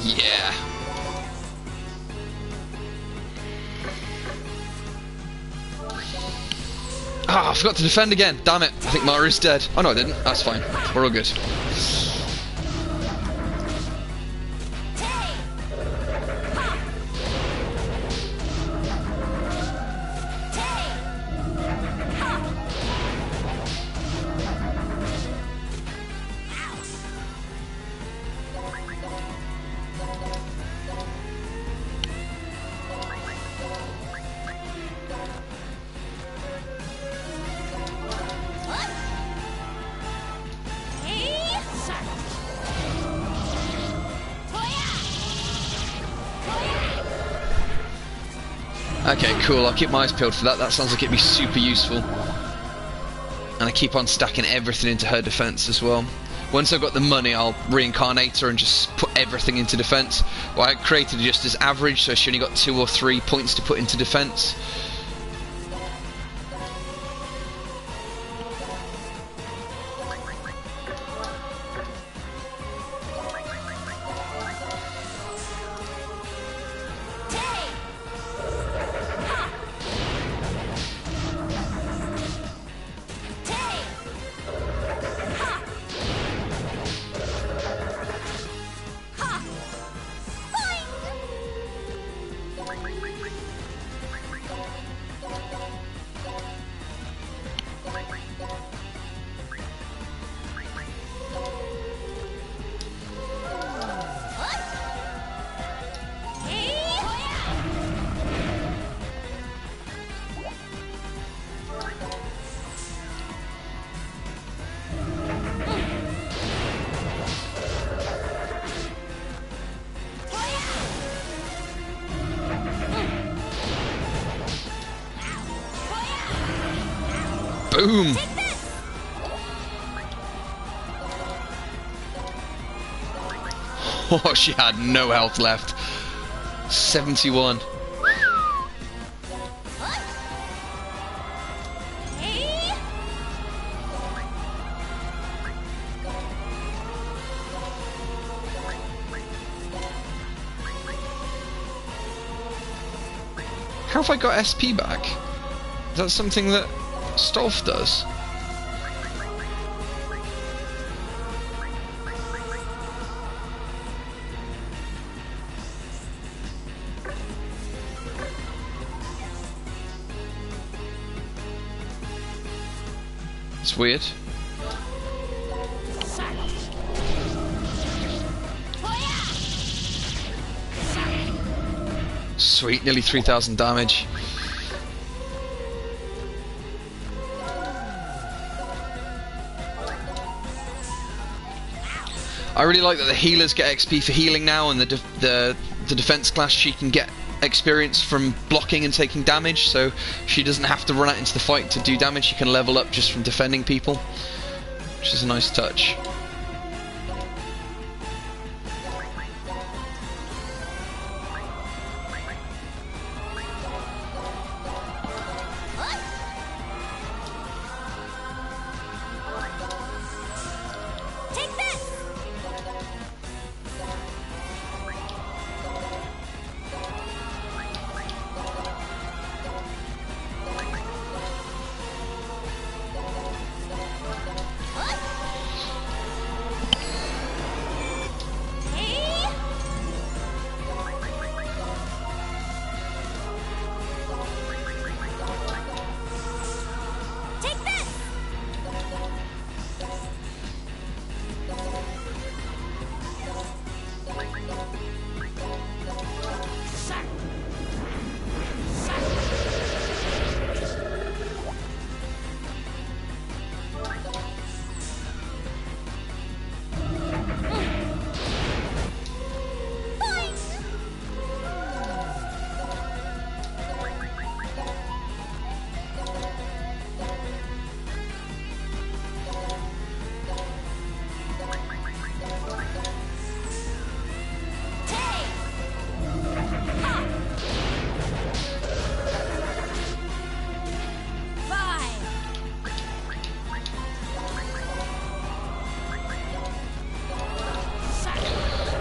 Yeah. Ah, I forgot to defend again. Damn it. I think Mari's dead. Oh no, I didn't. That's fine. We're all good. Okay, cool. I'll keep my eyes peeled for that. That sounds like it'd be super useful. And I keep on stacking everything into her defense as well. Once I've got the money, I'll reincarnate her and just put everything into defense. Well, I created it just as average, so she only got 2 or 3 points to put into defense. Boom! Oh, she had no health left. 71. How have I got SP back? Is that something that Stolf does? It's weird. Sweet, nearly 3,000 damage. I really like that the healers get XP for healing now, and the defense class, she can get experience from blocking and taking damage, so she doesn't have to run out into the fight to do damage. She can level up just from defending people, which is a nice touch.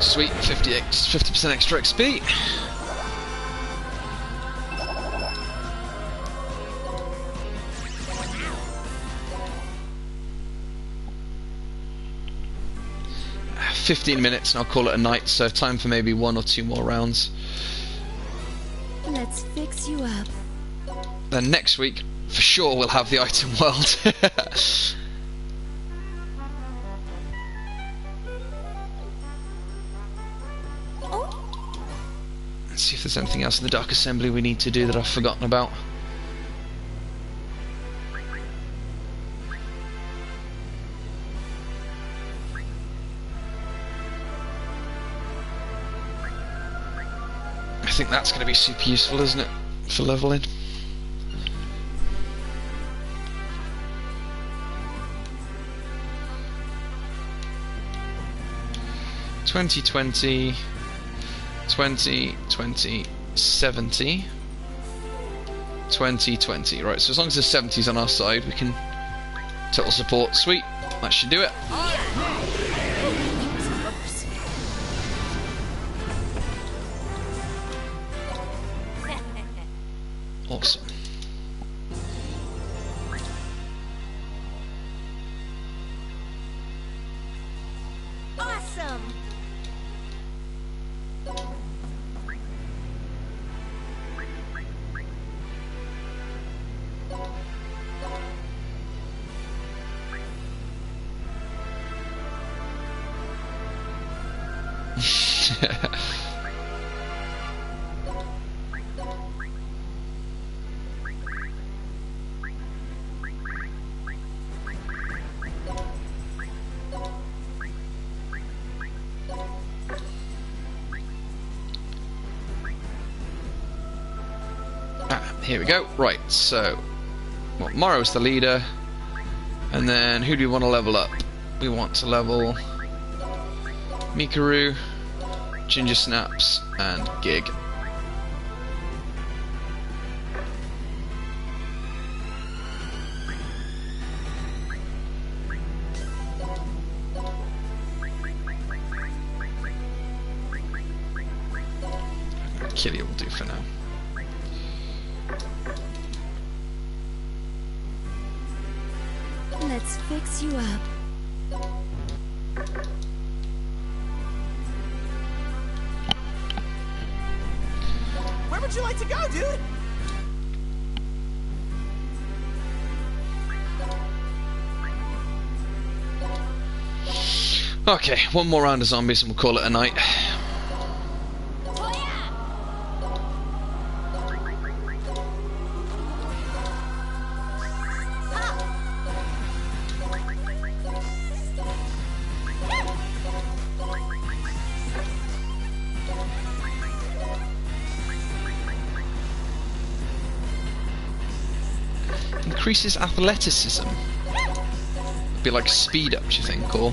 Sweet, 50% extra XP. .15 and I'll call it a night, so time for maybe 1 or 2 more rounds. Let's fix you up. Then next week, for sure, we'll have the item world. Let's see if there's anything else in the Dark Assembly we need to do that I've forgotten about. I think that's going to be super useful, isn't it, for leveling? $20, 20, 20, 70, 20, 20. Right, so as long as the 70's on our side, we can total support. Sweet, that should do it. Awesome. Awesome. Here we go. Right, so well, Morrow's the leader, and then who do we want to level up? We want to level Mikaru, Ginger Snaps, and Gig. Killy will do for now. Let's fix you up. Where would you like to go, dude? Okay, one more round of zombies and we'll call it a night. Increases athleticism. Be like speed up, do you think, or?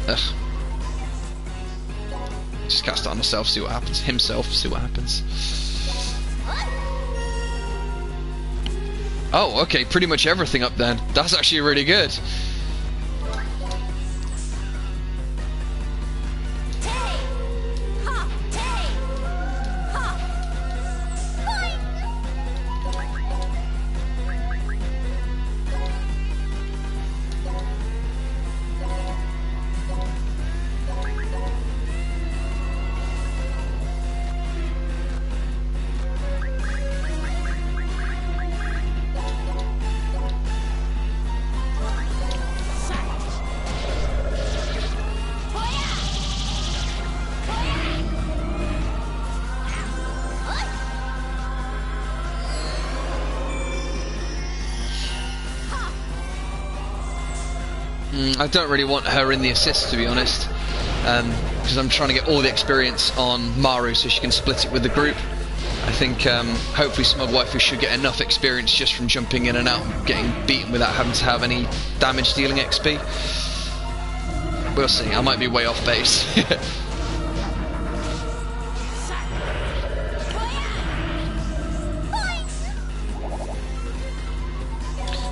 Ugh. Just cast it on himself, see what happens. See what happens. Oh, okay, pretty much everything up then. That's actually really good. I don't really want her in the assist, to be honest, because I'm trying to get all the experience on Maru so she can split it with the group. I think hopefully Smug Waifu should get enough experience just from jumping in and out and getting beaten without having to have any damage dealing XP. We'll see, I might be way off base.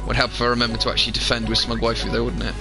Would help if I remember to actually defend with Smug Waifu though, wouldn't it?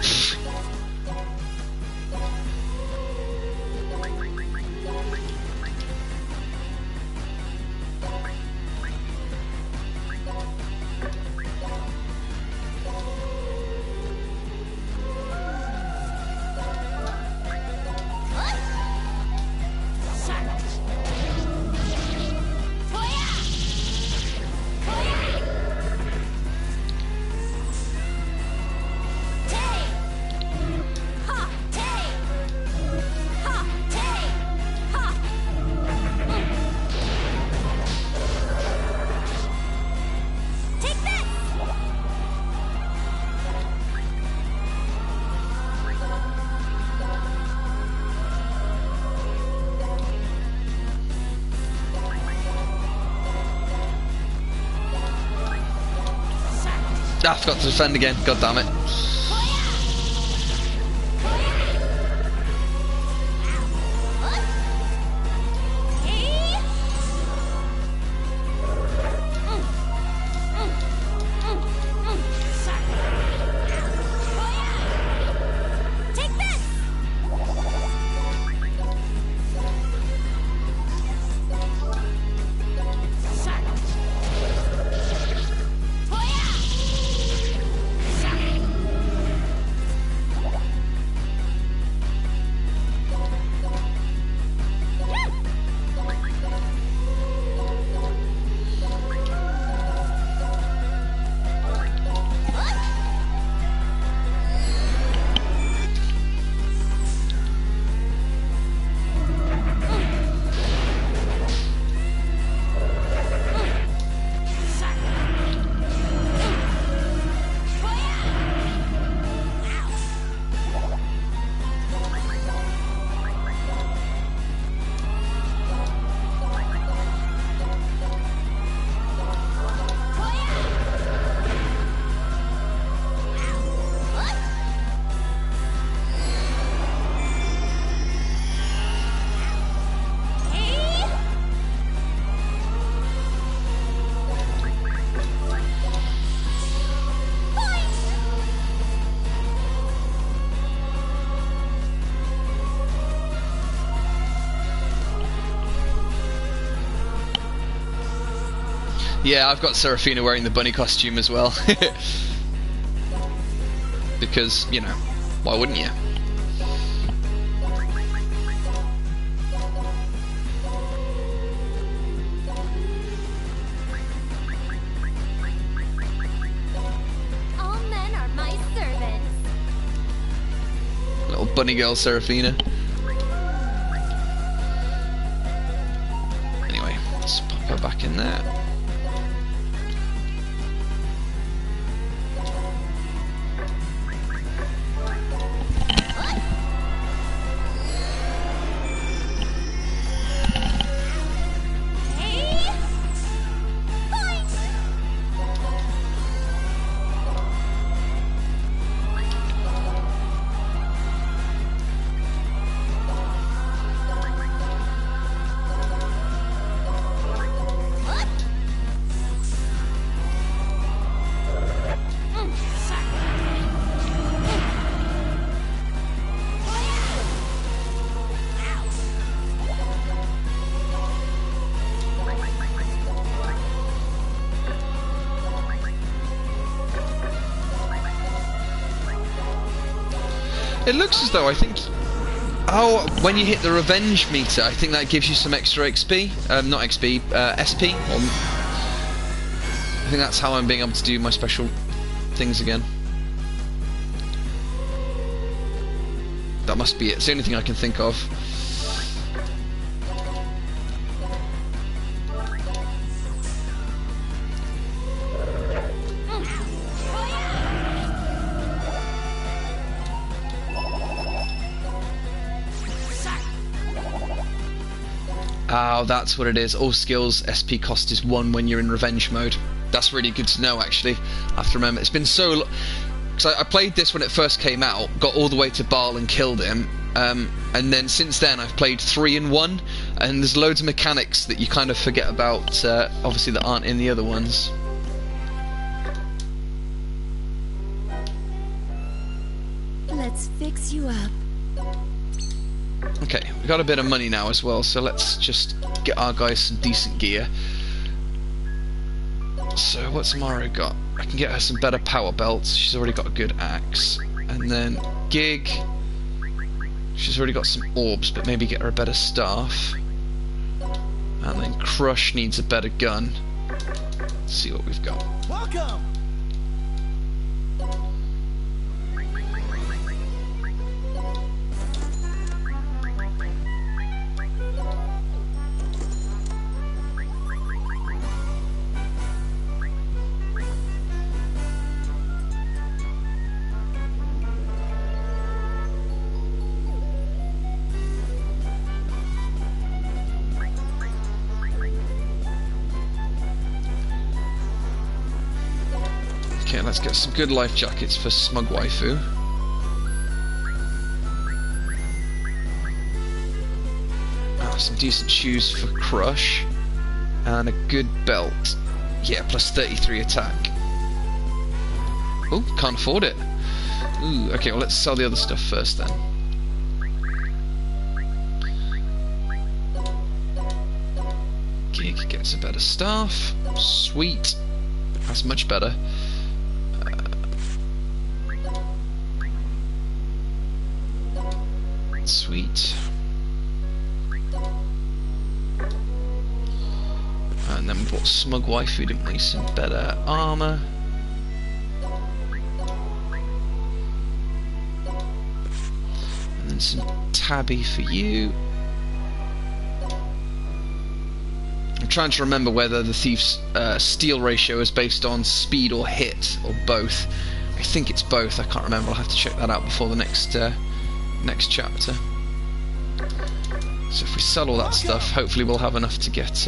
Ah, I forgot to defend again. God damn it. Yeah, I've got Seraphina wearing the bunny costume as well. Because, you know, why wouldn't you? All men are my servants. Little bunny girl Seraphina. Anyway, let's pop her back in there. It looks as though, I think... Oh, when you hit the revenge meter, I think that gives you some extra XP. Not XP, SP. I think that's how I'm being able to do my special things again. That must be it. It's the only thing I can think of. Oh, that's what it is. All skills SP cost is 1 when you're in revenge mode. That's really good to know, actually. I have to remember. It's been so long. Because I played this when it first came out, got all the way to Baal and killed him, and then since then I've played 3 in 1, and there's loads of mechanics that you kind of forget about, obviously, that aren't in the other ones. Let's fix you up. Okay, we got a bit of money now as well, so let's just get our guys some decent gear. So what's Mara got? I can get her some better power belts. She's already got a good axe. And then Gig, she's already got some orbs, but maybe get her a better staff. And then Crush needs a better gun. Let's see what we've got. Welcome. Let's get some good life jackets for Smug Waifu. Some decent shoes for Crush. And a good belt. Yeah, plus 33 attack. Oh, can't afford it. Ooh, okay, well let's sell the other stuff first then. Gig gets a better staff. Sweet. That's much better. Sweet. And then we bought Smug Waifu, didn't we? Some better armor. And then some tabby for you. I'm trying to remember whether the thief's steal ratio is based on speed or hit, or both. I think it's both. I can't remember. I'll have to check that out before the next next chapter. So if we sell all that stuff, hopefully we'll have enough to get.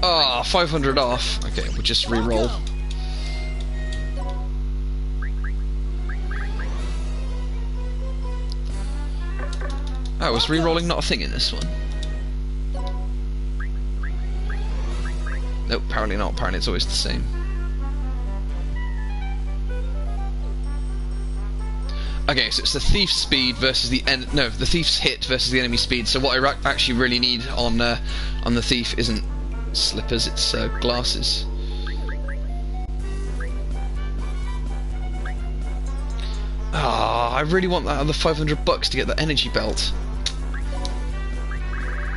Ah, 500 off. Okay, we'll just re-roll. Oh, is re-rolling not a thing in this one? Nope, apparently not. Apparently it's always the same. Okay, so it's the thief's speed versus the the thief's hit versus the enemy speed. So what I actually really need on the thief isn't slippers, it's glasses. Ah, I really want that other 500 bucks to get the energy belt.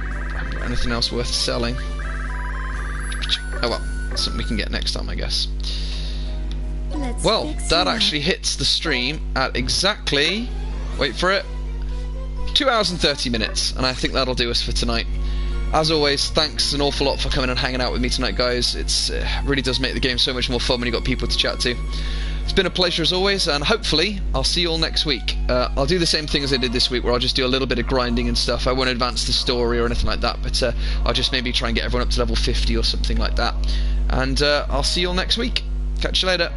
I haven't got anything else worth selling. Oh well, something we can get next time, I guess. Well, that actually hits the stream at exactly, wait for it, 2 hours and 30 minutes, and I think that'll do us for tonight. As always, thanks an awful lot for coming and hanging out with me tonight, guys. It really does make the game so much more fun when you've got people to chat to. It's been a pleasure as always, and hopefully I'll see you all next week. I'll do the same thing as I did this week, where I'll just do a little bit of grinding and stuff. I won't advance the story or anything like that, but I'll just maybe try and get everyone up to level 50 or something like that. And I'll see you all next week. Catch you later.